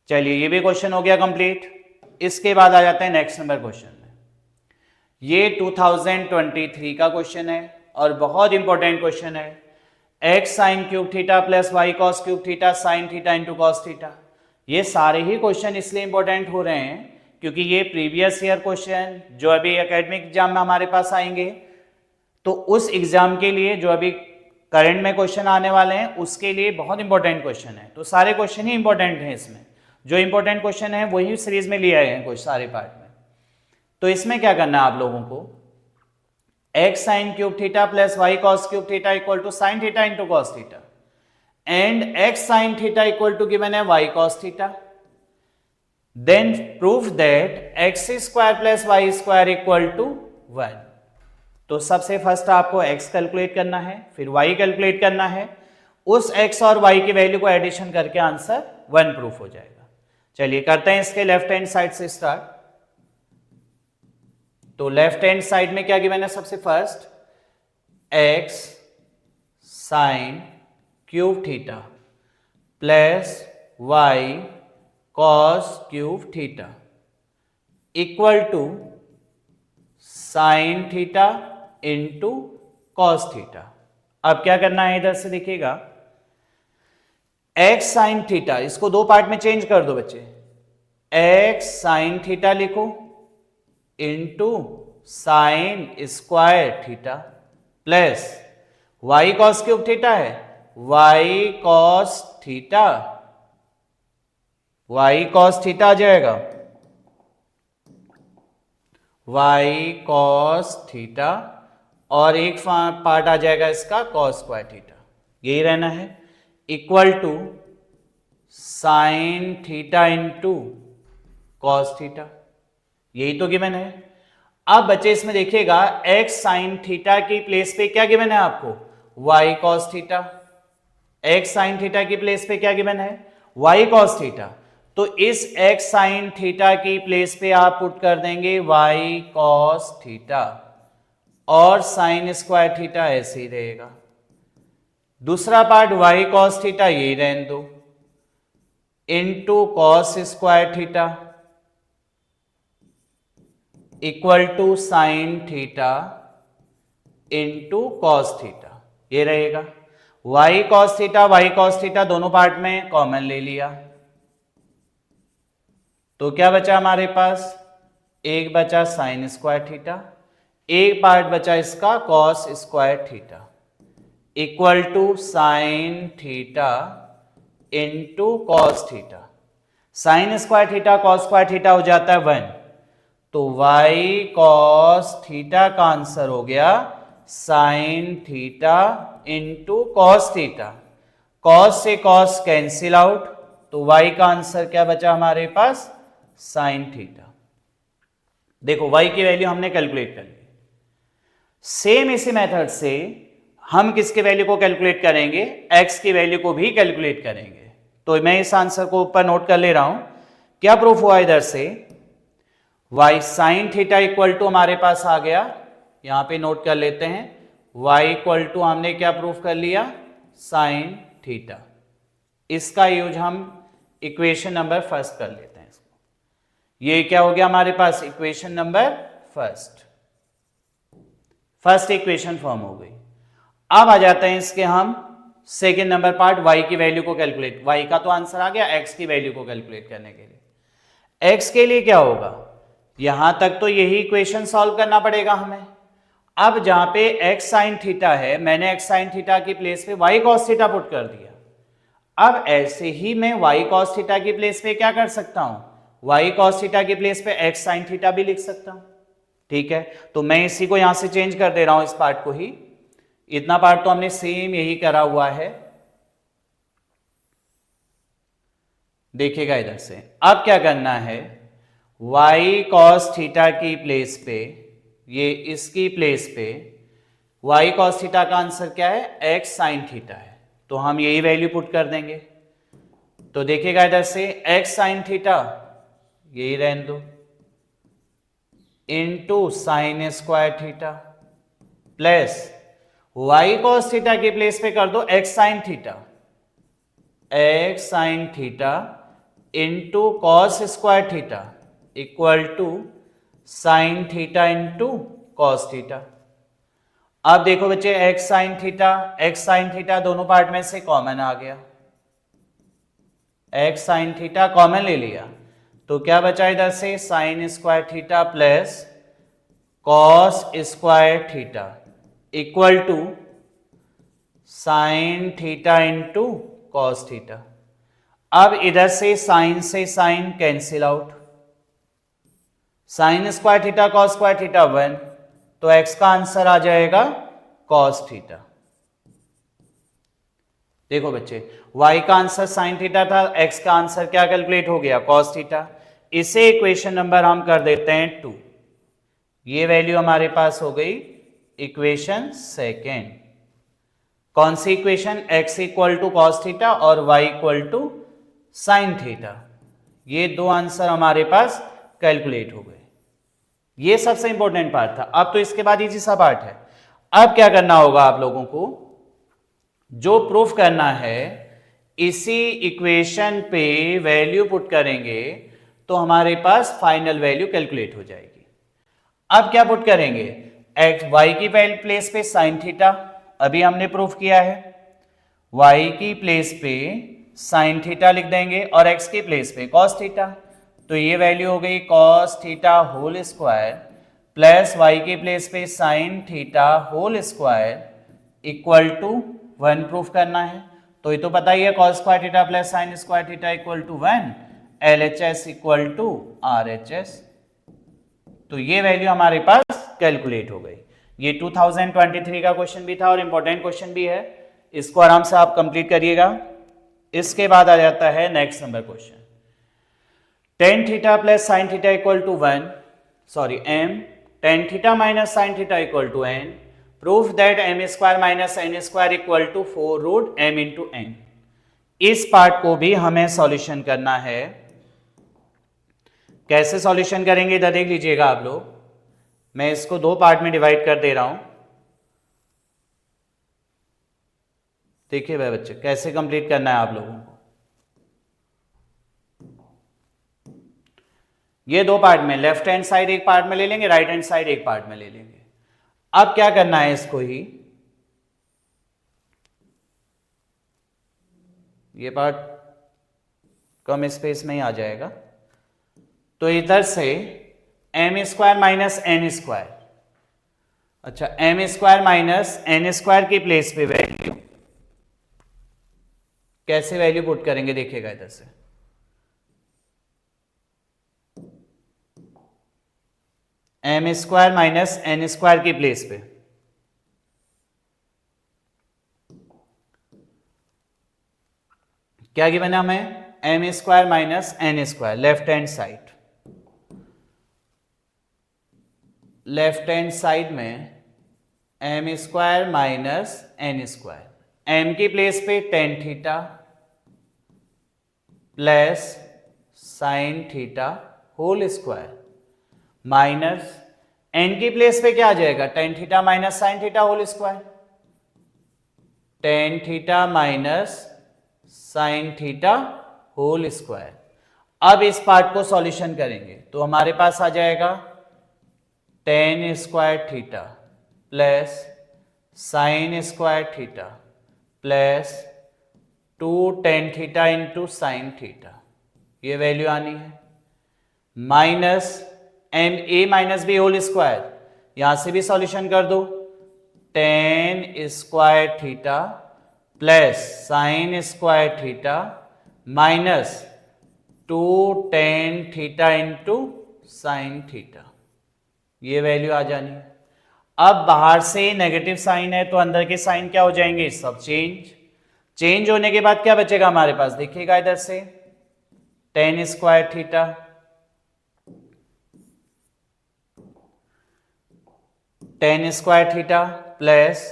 चलिए ये भी क्वेश्चन हो गया कंप्लीट। इसके बाद आ जाते हैं नेक्स्ट नंबर क्वेश्चन में। ये 2023 का क्वेश्चन है और बहुत इंपॉर्टेंट क्वेश्चन है, x sine cube theta plus y cos cube theta sine theta into cos theta. ये सारे ही क्वेश्चन इसलिए इंपॉर्टेंट हो रहे हैं क्योंकि ये प्रीवियस ईयर क्वेश्चन जो अभी एकेडमिक एग्जाम में हमारे पास आएंगे, तो उस एग्जाम के लिए जो अभी करंट में क्वेश्चन आने वाले हैं उसके लिए बहुत इंपॉर्टेंट क्वेश्चन है। तो सारे क्वेश्चन ही इंपॉर्टेंट हैं, इसमें जो इंपॉर्टेंट क्वेश्चन है वही सीरीज में लिए आए हैं कुछ सारे पार्ट में। तो इसमें क्या करना है आप लोगों को, x sine cube theta plus y cos cube theta equal to sine theta into cos theta and x sine theta equal to given है y cos theta, then proof that x square plus y square equal to 1। तो सबसे first आपको x calculate करना है, फिर y calculate करना है, उस x और y की वैल्यू को एडिशन करके आंसर 1 प्रूफ हो जाएगा। चलिए करते हैं इसके लेफ्ट हैंड साइड से स्टार्ट। तो लेफ्ट हैंड साइड में क्या गिवन है, सबसे first x sine cube theta plus y cos cube theta equal to sine theta into cos theta. अब क्या करना है, इधर से देखिएगा x साइन थीटा, इसको दो पार्ट में चेंज कर दो बच्चे, x साइन थीटा लिखो into sine square theta plus y cos cube theta है, y cos theta, y cos theta आ जाएगा, y कॉस थीटा, और एक पार्ट आ जाएगा इसका कॉस स्क्वायर थीटा, यही रहना है, equal to sine theta into cos theta, यही तो गिवन है। अब बच्चे इसमें देखिएगा x साइन थीटा की प्लेस पे क्या गिवन है आपको, y cos theta, x sine theta की प्लेस पे क्या गिवन है, y कॉस थीटा, तो इस x साइन थीटा की प्लेस पे आप पुट कर देंगे y कॉस थीटा, और साइन स्क्वायर थीटा ऐसे ही रहेगा। दूसरा पार्ट y कॉस थीटा यही रहने दो, into cos square theta equal to sine theta into cos theta, ये रहेगा। y कॉस थीटा दोनों पार्ट में कॉमन ले लिया, तो क्या बचा हमारे पास, एक बचा साइन स्क्वायर थीटा, एक पार्ट बचा इसका cos square theta equal to sine theta into cos theta. Sine square theta cos square theta हो जाता है 1, तो y कॉस थीटा का आंसर हो गया sine theta into cos theta. Cos से कॉस कैंसिल आउट, तो y का आंसर क्या बचा हमारे पास, साइन थीटा। देखो y की वैल्यू हमने कैलकुलेट कर ली। सेम इसी मेथड से हम किसके वैल्यू को कैलकुलेट करेंगे, x की वैल्यू को भी कैलकुलेट करेंगे। तो मैं इस आंसर को ऊपर नोट कर ले रहा हूं, क्या प्रूफ हुआ इधर से, y sine theta equal to हमारे पास आ गया, यहां पे नोट कर लेते हैं, y इक्वल टू हमने क्या प्रूफ कर लिया, साइन थीटा। इसका यूज हम इक्वेशन नंबर फर्स्ट कर लेते हैं इसको, ये क्या हो गया हमारे पास, equation number first equation form हो गई। अब आ जाते हैं इसके हम सेकेंड नंबर पार्ट, y की वैल्यू को कैलकुलेट, y का तो आंसर आ गया, x की वैल्यू को कैलकुलेट करने के लिए। x के लिए क्या होगा, यहां तक तो यही इक्वेशन सॉल्व करना पड़ेगा हमें। अब जहां पे x साइन थीटा है, मैंने x साइन थीटा की प्लेस पे y कॉस थीटा पुट कर दिया। अब ऐसे ही मैं y कॉस थीटा की प्लेस पे क्या कर सकता हूं, y कॉस थीटा की प्लेस पे x साइन थीटा भी लिख सकता हूं, ठीक है। तो मैं इसी को यहां से चेंज कर दे रहा हूं, इस पार्ट को ही, इतना पार्ट तो हमने सेम यही करा हुआ है, देखिएगा इधर से। अब क्या करना है, y कॉस थीटा की प्लेस पे, ये इसकी प्लेस पे y कॉस थीटा का आंसर क्या है, x साइन थीटा है, तो हम यही वैल्यू पुट कर देंगे। तो देखिएगा इधर से x साइन थीटा यही रहने दो, into sine square theta plus y cos theta की प्लेस पे कर दो x sine theta into cos square theta equal to sine theta into cos theta. अब देखो बच्चे x साइन थीटा दोनों पार्ट में से कॉमन आ गया, x साइन थीटा कॉमन ले लिया, तो क्या बचा इधर से, sine square theta plus cos square theta equal to sine theta into cos theta. अब इधर से sine cancel out, sine square theta cos square theta 1, तो x का आंसर आ जाएगा कॉस थीटा। देखो बच्चे y का आंसर साइन थीटा था, x का आंसर क्या कैलकुलेट हो गया, कॉस थीटा। इसे इक्वेशन नंबर हम कर देते हैं 2, ये वैल्यू हमारे पास हो गई इक्वेशन सेकेंड। कौन सी equation, x equal to cos theta और y equal to sine theta, ये दो आंसर हमारे पास कैलकुलेट हो गए। ये सबसे इंपॉर्टेंट पार्ट था। अब तो इसके बाद इजी सा पार्ट है। अब क्या करना होगा आप लोगों को, जो प्रूफ करना है इसी इक्वेशन पे वैल्यू पुट करेंगे तो हमारे पास फाइनल वैल्यू कैलकुलेट हो जाएगी। अब क्या पुट करेंगे, एक्स वाई की प्लेस पे साइन थीटा, अभी हमने प्रूफ किया है, y की प्लेस पे साइन थीटा लिख देंगे और x की प्लेस पे कॉस थीटा, तो ये वैल्यू हो गई cos theta whole square plus y की प्लेस पे sine theta whole square equal to 1 proof करना है। तो ये तो पता ही है cos square theta plus sine square theta equal to 1, LHS equal to RHS। तो ये वैल्यू हमारे पास कैलकुलेट हो गई। ये 2023 का क्वेश्चन भी था और इंपॉर्टेंट क्वेश्चन भी है, इसको आराम से आप कंप्लीट करिएगा। इसके बाद आ जाता है next number question, tan theta plus sine theta equal to 1, sorry m, tan theta minus sine theta equal to n, proof that m square minus n square equal to 4 root m into n। इस part को भी हमें solution करना है। कैसे solution करेंगे इधर देख लीजिएगा आप लोग, मैं इसको दो पार्ट में डिवाइड कर दे रहा हूं। देखिए भाई बच्चे कैसे कंप्लीट करना है आप लोगों को। ये दो पार्ट में, लेफ्ट हैंड साइड एक पार्ट में ले लेंगे, राइट हैंड साइड एक पार्ट में ले लेंगे। अब क्या करना है इसको ही, ये पार्ट कम स्पेस में ही आ जाएगा, तो इधर से M square minus N square, अच्छा M square minus N square की प्लेस पे वैल्यू, कैसे वैल्यू पुट करेंगे देखिएगा इधर से, M square minus N square की प्लेस पे क्या गिवन है हमें, M square minus N square, left hand side, left hand side में M square minus N square, M की प्लेस पे tan theta plus sine theta whole square minus N की place पे क्या आ जाएगा, tan theta minus sine theta whole square, tan theta minus sine theta whole square. अब इस part को सॉल्यूशन करेंगे तो हमारे पास आ जाएगा tan square theta plus sine square theta plus two tan theta into sine theta, ये वैल्यू आनी है, minus m a minus b whole square, यहां से भी सॉल्यूशन कर दो, tan square theta plus sine square theta minus two tan theta into sine theta, ये value आ जानी है। अब बाहर से नेगेटिव साइन है तो अंदर के साइन क्या हो जाएंगे, सब चेंज होने के बाद क्या बचेगा हमारे पास, देखिएगा इधर से tan square theta tan square theta plus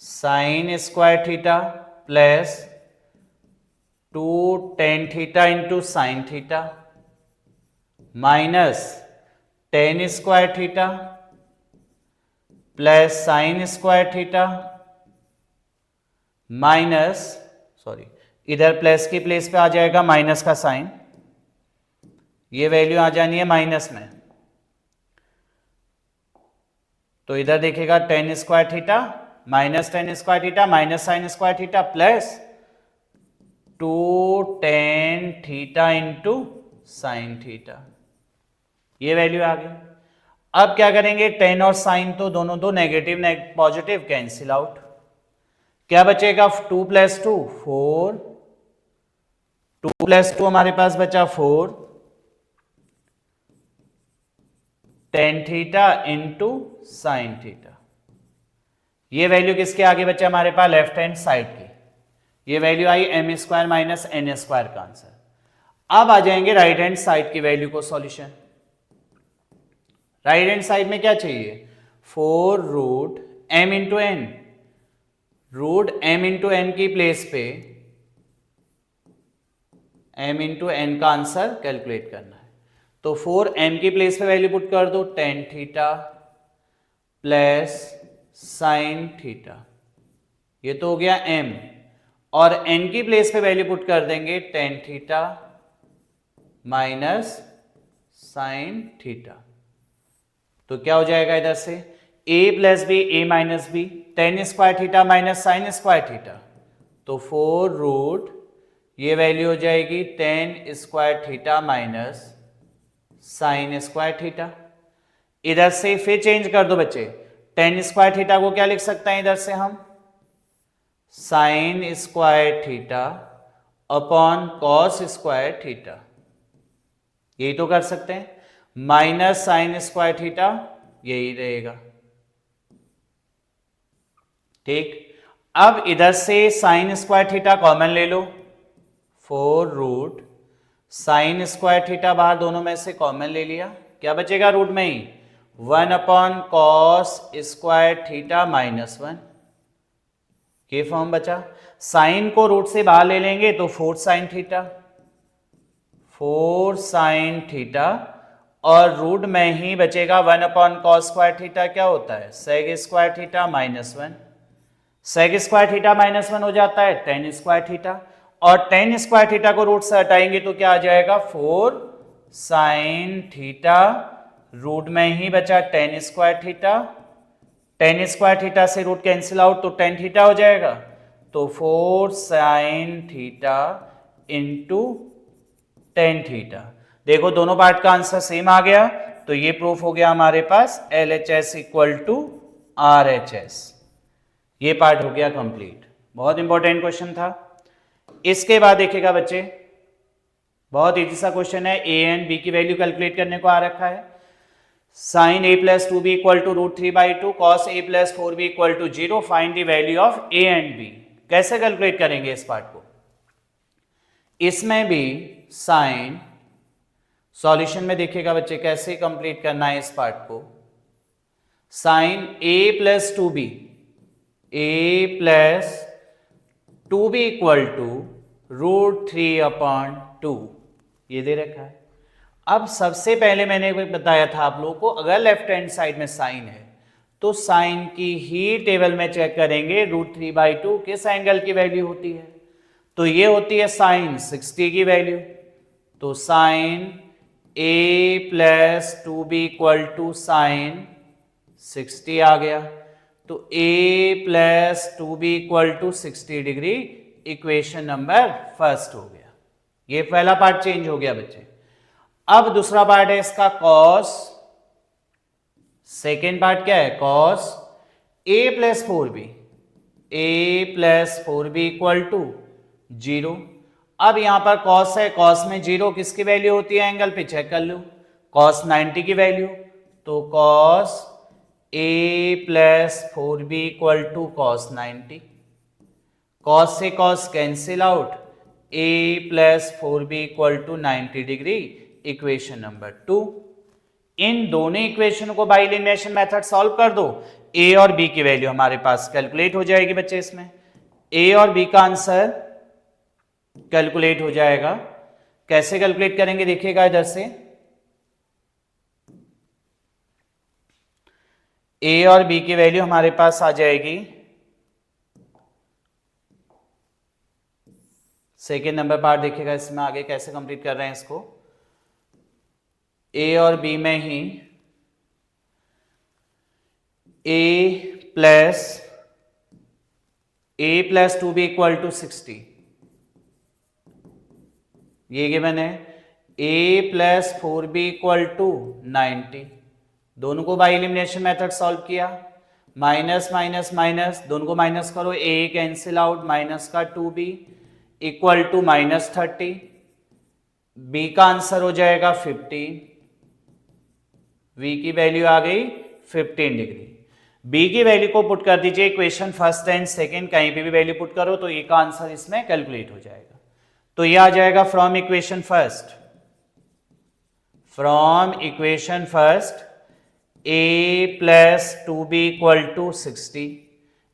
sine square theta plus two tan theta into sine theta minus tan square theta plus sine square theta minus, sorry इधर प्लस की प्लेस पे आ जाएगा माइनस का साइन, ये value आ जानी है माइनस में, तो इधर देखिएगा ten square theta minus tan square theta minus sine square theta plus two tan theta into sine theta, ये वैल्यू आ गई। अब क्या करेंगे, टेन और साइन तो दोनों दो नेगेटिव पॉजिटिव कैंसिल आउट, क्या बचेगा, two plus two four, two plus two हमारे पास बचा four, ten theta into sine theta, ये वैल्यू किसके आगे बचा हमारे पास, लेफ्ट हैंड साइड की, ये वैल्यू आई m square minus N square का आंसर। अब आ जाएंगे राइट हैंड साइड की वैल्यू को सॉल्यूशन। राइट हैंड साइड में क्या चाहिए, four root m into n, root m into n की प्लेस पे m इंटू एन का आंसर कैलकुलेट करना है। तो 4m की प्लेस पे वैल्यू पुट कर दो tan theta plus sine theta, ये तो हो गया m, और n की प्लेस पे वैल्यू पुट कर देंगे tan theta minus sine theta. तो क्या हो जाएगा इधर से a plus B A minus b, tan square theta minus sine square theta, तो 4 रूट ये वैल्यू हो जाएगी tan square theta minus sine square theta. इधर से फिर चेंज कर दो बच्चे, टेन स्क्वायर थीटा को क्या लिख सकते हैं इधर से हम, sine square theta upon cos square theta, यही तो कर सकते हैं, माइनस साइन स्क्वायर थीटा यही रहेगा। ठीक, अब इधर से साइन स्क्वायर थीटा कॉमन ले लो, 4 रूट साइन स्क्वायर थीटा बाहर दोनों में से कॉमन ले लिया, क्या बचेगा रूट में ही, 1 upon cos square theta minus 1, के फॉर्म बचा। साइन को रूट से बाहर ले लेंगे तो 4 साइन थीटा, 4 साइन थीटा, और रूट में ही बचेगा 1 अपॉन कॉस स्क्वायर थीटा, क्या होता है sec square theta minus 1, sec square theta minus 1 हो जाता है टेन स्क्वायर थीटा, और टेन स्क्वायर थीटा को रूट से हटाएंगे तो क्या आ जाएगा 4 साइन थीटा, रूट में ही बचा ten square theta, ten square theta से रूट कैंसिल आउट तो टेन थीटा हो जाएगा, तो 4 sign theta into tan theta. देखो दोनों पार्ट का आंसर सेम आ गया, तो ये प्रूफ हो गया हमारे पास LHS इक्वल टू RHS, ये पार्ट हो गया कंप्लीट। बहुत इंपॉर्टेंट क्वेश्चन था। इसके बाद देखिएगा बच्चे, बहुत इजी सा क्वेश्चन है, a एंड b की वैल्यू कैलकुलेट करने को आ रखा है, sine a plus 2b equal to root 3/2 cos a plus 4b equal to 0, find the value of a and b। कैसे कैलकुलेट करेंगे इस पार्ट को, इसमें भी साइन, सॉल्यूशन में देखिएगा बच्चे कैसे कंप्लीट करना है इस पार्ट को, sine a plus 2b, a plus 2b equal to root 3/2, ये दे रखा है। अब सबसे पहले मैंने बताया था आप लोगों को, अगर लेफ्ट हैंड साइड में साइन है तो साइन की ही टेबल में चेक करेंगे रूट 3/2 किस एंगल की वैल्यू होती है, तो ये होती है साइन 60 की वैल्यू, तो sine a plus 2b equal to sine 60 आ गया, तो a plus 2b equal to 60 degree, equation number first हो गया। ये पहला पार्ट चेंज हो गया बच्चे। अब दूसरा पार्ट है इसका कॉस, सेकेंड पार्ट क्या है cos a plus 4b, a plus 4b equal to 0। अब यहां पर कॉस है, कॉस में 0 किसकी वैल्यू होती है, एंगल पे चेक कर लो, कॉस 90 की वैल्यू, तो cos a plus 4b equal to cos 90, cos से cos cancel out, a plus 4b equal to 90 degree, equation number 2। इन दोनों इक्वेशन को बाय एलिमिनेशन मेथड सॉल्व कर दो, a और b की वैल्यू हमारे पास कैलकुलेट हो जाएगी बच्चे। इसमें a और b का आंसर कैलकुलेट हो जाएगा। कैसे कैलकुलेट करेंगे देखिएगा, इधर से a और b की वैल्यू हमारे पास आ जाएगी, सेकेंड नंबर पार्ट देखिएगा इसमें आगे कैसे कंप्लीट कर रहे हैं इसको, a और b में ही a plus 2b equal to 60, ये गिवन है, a plus 4b equal to 90, दोनों को बाय एलिमिनेशन मेथड सॉल्व किया, माइनस माइनस माइनस, दोनों को माइनस करो, a कैंसिल आउट, माइनस का 2b equal to minus 30, b का आंसर हो जाएगा 15, v की वैल्यू आ गई 15 डिग्री। b की वैल्यू को पुट कर दीजिए इक्वेशन फर्स्ट एंड सेकंड, कहीं पे भी वैल्यू पुट करो तो a का आंसर इसमें कैलकुलेट हो जाएगा। तो ये आ जाएगा from equation first, a plus 2b equal to 60,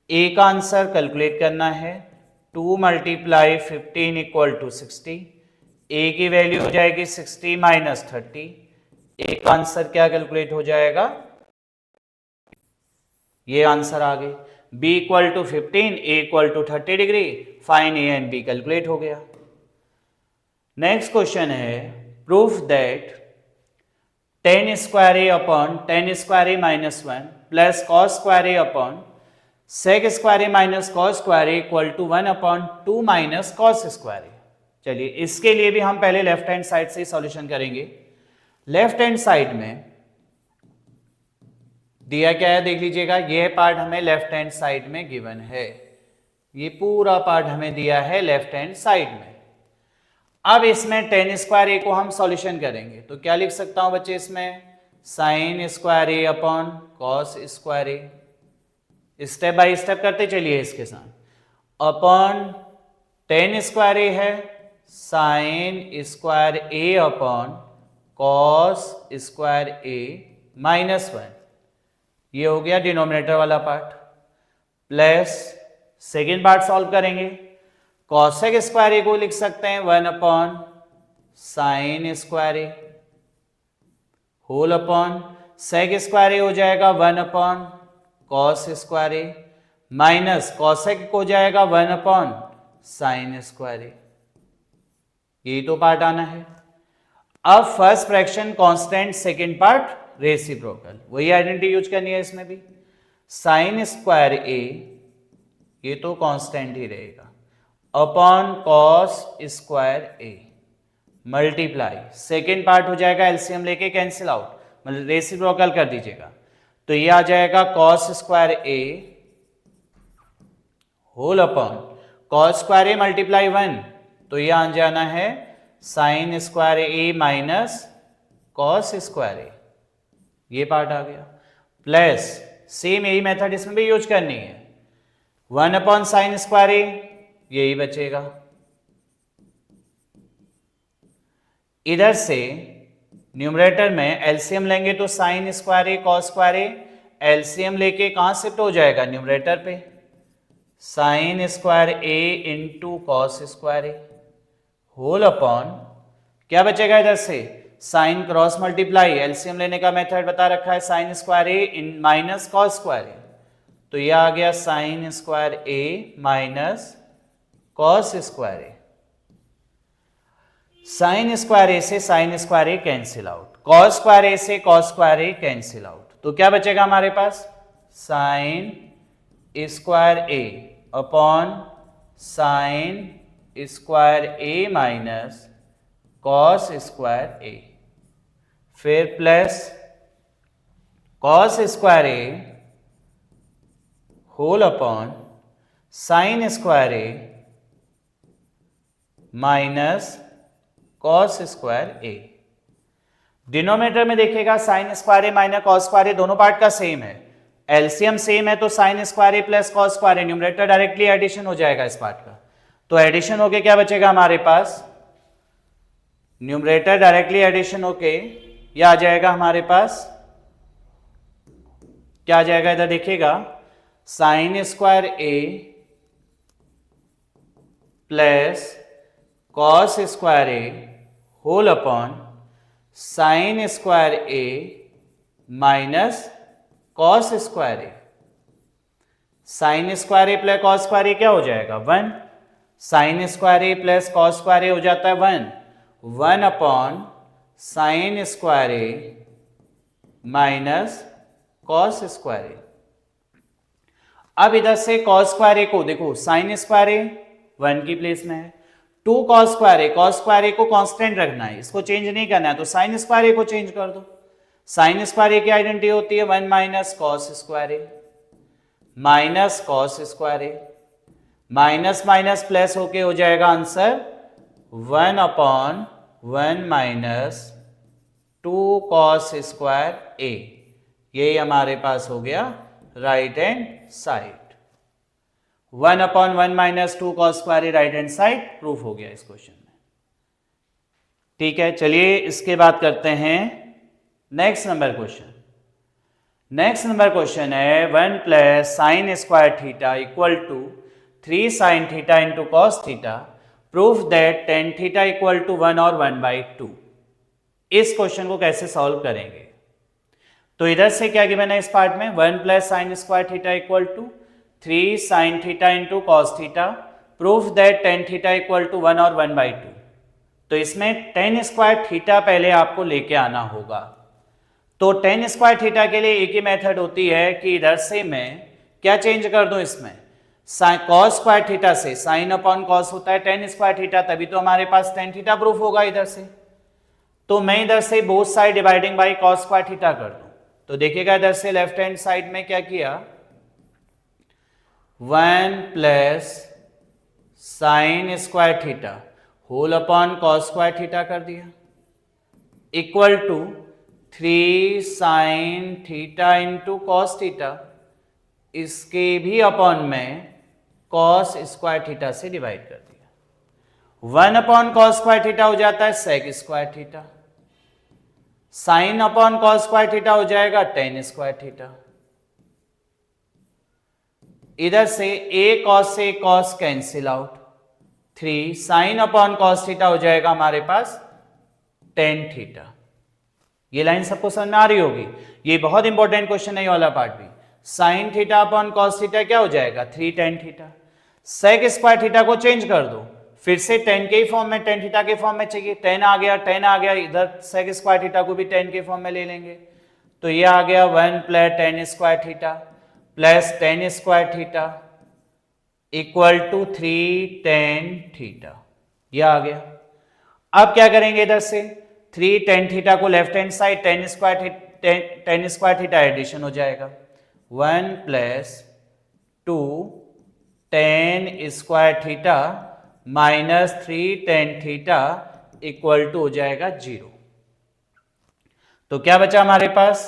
a का आंसर कैलकुलेट करना है, 2 मल्टीप्लाई 15 इक्वल टू 60, ए की वैल्यू हो जाएगी 60 माइनस 30। ए का आंसर क्या कैलकुलेट हो जाएगा, ये आंसर आ गई। b equal to 15, a equal to 30 degree, find a and b calculate हो गया। नेक्स्ट क्वेश्चन है, proof that tan square a upon tan square a minus 1 plus cos square a upon sec square a minus cos square a equal to 1 upon 2 minus cos square a. चलिए इसके लिए भी हम पहले left hand side से solution करेंगे। Left hand side में दिया क्या है देख लीजिएगा, यह पार्ट हमें लेफ्ट हैंड साइड में गिवन है, ये पूरा पार्ट हमें दिया है लेफ्ट हैंड साइड में। अब इसमें tan स्क्वायर ए को हम सॉल्यूशन करेंगे तो क्या लिख सकता हूं बच्चे, इसमें sine square a upon cos square A, step by step करते चलिए इसके साथ। अपॉन tan स्क्वायर ए है sine square a upon cos square a minus 1, ये हो गया डिनोमिनेटर वाला part, plus second part solve करेंगे। कॉसेक स्क्वायर ए को लिख सकते हैं 1 अपॉन साइन स्क्वायर ए होल अपॉन सेक स्क्वायर ए हो जाएगा 1 upon cos square a minus cosec हो जाएगा 1 अपॉन साइन स्क्वायर ए, यही तो पार्ट आना है। अब first fraction constant, second part reciprocal, वही आइडेंटिटी यूज करनी है इसमें भी। साइन स्क्वायर ए ये तो कांस्टेंट ही रहेगा upon cos square A multiply, second part हो जाएगा एलसीएम लेके कैंसिल आउट, मतलब रेसिप्रोकल कर दीजिएगा, तो ये आ जाएगा cos square A whole upon cos square A multiply 1, तो ये आ जाना है sine square a minus cos square ए, ये पार्ट आ गया, प्लस सेम यही मेथड इसमें भी यूज करनी है, 1 अपॉन साइन स्क्वायर ए यही बचेगा। इधर से न्यूमरेटर में एलसीएम लेंगे तो साइन स्क्वायर ए कॉस स्क्वायर ए, एलसीएम लेके कहां शिफ्ट हो जाएगा न्यूमरेटर पे, साइन स्क्वायर ए इंटू कॉस स्क्वायर ए होल अपॉन क्या बचेगा इधर से साइन क्रॉस मल्टीप्लाई, एलसीएम लेने का मेथड बता रखा है साइन स्क्वायर ए इन माइनस कॉस स्क्वायर ए, तो यह आ गया sine square a minus cos square A. Sine square ए से साइन स्क्वायर ए कैंसिल आउट, कॉस स्क्वायर ए से कॉस स्क्वायर ए कैंसिल आउट, तो क्या बचेगा हमारे पास sine square a upon sine square a minus cos square ए, फिर plus cos square A whole upon sine square a minus cos square A. Denominator में देखिएगा sine square a minus cos square ए दोनों part का same है, LCM same है तो sine square A plus cos square A, numerator directly addition हो जाएगा इस पार्ट का, तो एडिशन होके क्या बचेगा हमारे पास, न्यूमरेटर डायरेक्टली एडिशन होके यह आ जाएगा हमारे पास, क्या आ जाएगा इधर देखिएगा sine square A plus cos square A whole upon sine square a minus cos square A, sine square A plus cos square ए क्या हो जाएगा 1, sine square A plus cos square ए हो जाता है 1 upon sine square a minus cos square ए। अब इधर से cos square ए को देखो साइन स्क्वायर ए 1 की प्लेस में है, 2 कॉस स्क्वायर ए को कांस्टेंट रखना है, इसको चेंज नहीं करना है, तो साइन स्क्वायर ए को चेंज कर दो, साइन स्क्वायर ए की आइडेंटिटी होती है 1 minus cos square a minus cos square a, minus minus plus होके हो जाएगा answer 1 upon 1 minus 2 cos square a, यही हमारे पास हो गया right hand side, 1 upon 1 minus 2 cos square a right hand side proof हो गया इस क्वेश्चन में। ठीक है, चलिए इसके बाद करते हैं next number question. Next number question है 1 plus sine square theta equal to 3 sine theta into cos theta proof that tan theta equal to 1 और 1/2। इस क्वेश्चन को कैसे सॉल्व करेंगे? तो इधर से क्या गिवन है इस पार्ट में, 1 plus sine square theta equal to 3 sine theta into cos theta. Proof that tan theta equal to 1 और 1/2। तो इसमें टेन स्क्वायर थीटा पहले आपको लेके आना होगा। तो टेन स्क्वायर थीटा के लिए एक ही मेथड होती है कि इधर से मैं क्या चेंज कर दूं, इसमें कॉस स्क्वायर थीटा से साइन अपॉन कॉस होता है टेन स्क्वायर थीटा, तभी तो हमारे पास टेन थीटा प्रूफ होगा इधर से। तो मैं इधर से both side dividing by cos square theta कर दूं। तो देखिएगा इधर से लेफ्ट हैंड साइड में क्या किया, 1 plus sine square theta whole upon cos square theta कर दिया, equal to 3 sine theta into cos theta, इसके भी अपॉन में कॉस स्क्वायर थीटा से डिवाइड कर दिया। 1 अपॉन कॉस स्क्वायर थीटा हो जाता है sec square theta, sine upon cos square theta हो जाएगा टेन स्क्वायर थीटा। इधर से a कॉस से cos cancel out, 3 sine upon cos theta हो जाएगा हमारे पास टेन थीटा। ये लाइन सबको समझ में आ रही होगी। ये बहुत इंपॉर्टेंट क्वेश्चन है ये वाला पार्ट भी। Sine theta upon cos theta क्या हो जाएगा, 3 tan theta. Sec square theta को चेंज कर दो, फिर से टेन के ही फॉर्म में, टेन थीटा के फॉर्म में चाहिए, टेन आ गया, इधर सेक स्क्वायर थीटा को भी टेन के फॉर्म में ले लेंगे। तो ये आ गया 1 plus tan square theta plus tan square theta equal to 3 tan theta, ये आ गया। अब क्या करेंगे, इधर से 3 टेन थीटा को left hand side tan square theta addition हो जाएगा, 1 plus 2 tan square theta minus 3 tan theta equal to हो जाएगा 0। तो क्या बचा हमारे पास,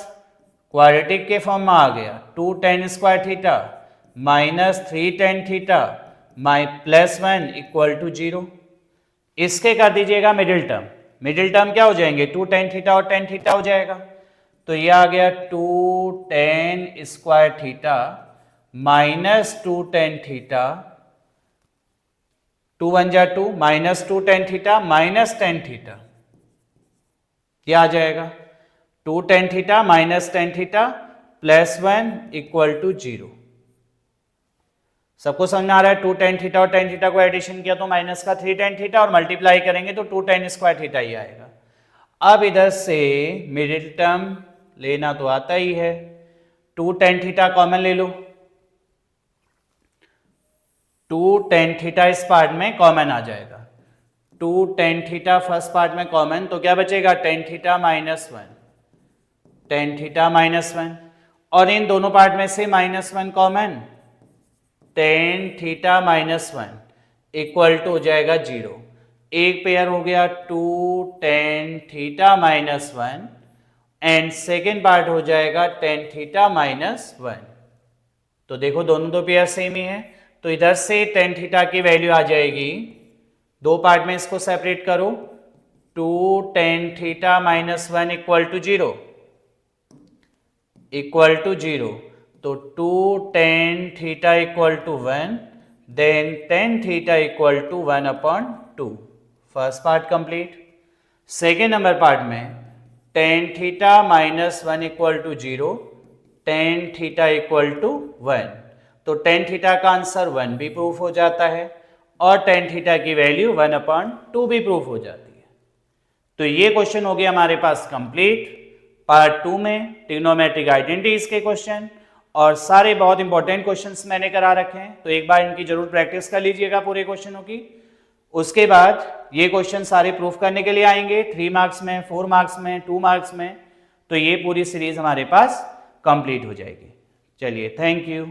क्वाड्रेटिक के फॉर्म में आ गया, 2 tan square theta minus 3 tan theta plus 1 equal to 0। इसके कर दीजिएगा मिडिल टर्म, मिडिल टर्म क्या हो जाएंगे, 2 टेन थीटा और टेन थीटा हो जाएगा। तो ये आ गया 2 tan square theta minus 2 tan theta, 2 1 जा 2 minus 2 tan theta minus tan theta, क्या आ जाएगा 2 tan theta minus tan theta plus 1 equal to 0। सबको समझ में आ रहा है। 2 टेन थीटा और टेन थीटा को एडिशन किया तो माइनस का 3 टेन थीटा और मल्टीप्लाई करेंगे तो 2 टेन स्क्वायर थीटा ही आएगा। अब इधर से मिडिल टर्म लेना तो आता ही है, 2 टेन थीटा कॉमन ले लो, 2 टेन थीटा इस पार्ट में कॉमन आ जाएगा, 2 टेन थीटा फर्स्ट पार्ट में कॉमन, तो क्या बचेगा tan theta minus 1, tan theta minus 1, और इन दोनों पार्ट में से minus 1 common, tan theta minus 1 equal to हो जाएगा 0। एक पेयर हो गया 2 tan theta minus 1 and second part हो जाएगा टेन थीटा माइनस 1। तो देखो दोनों दो पेयर सेम ही है, तो इधर से टेन थीटा की वैल्यू आ जाएगी, दो पार्ट में इसको सेपरेट करो, 2 tan theta minus 1 equal to 0, equal to 0। तो 2 tan theta equal to 1, then tan theta equal to 1 upon 2। First part complete. Second number part में tan theta minus 1 equal to 0, tan theta equal to 1, तो tan theta का answer 1 भी proof हो जाता है और tan theta की value 1 upon 2 भी प्रूफ हो जाती है। तो ये क्वेश्चन हो गया हमारे पास कंप्लीट। पार्ट 2 में ट्रिग्नोमेट्रिक आइडेंटिटीज के क्वेश्चन और सारे बहुत इंपॉर्टेंट क्वेश्चंस मैंने करा रखे हैं, तो एक बार इनकी जरूर प्रैक्टिस कर लीजिएगा पूरे क्वेश्चनों की। उसके बाद ये क्वेश्चन सारे प्रूफ करने के लिए आएंगे 3 मार्क्स में, 4 मार्क्स में, 2 मार्क्स में, तो ये पूरी सीरीज हमारे पास कंप्लीट हो जाएगी। चलिए, थैंक यू।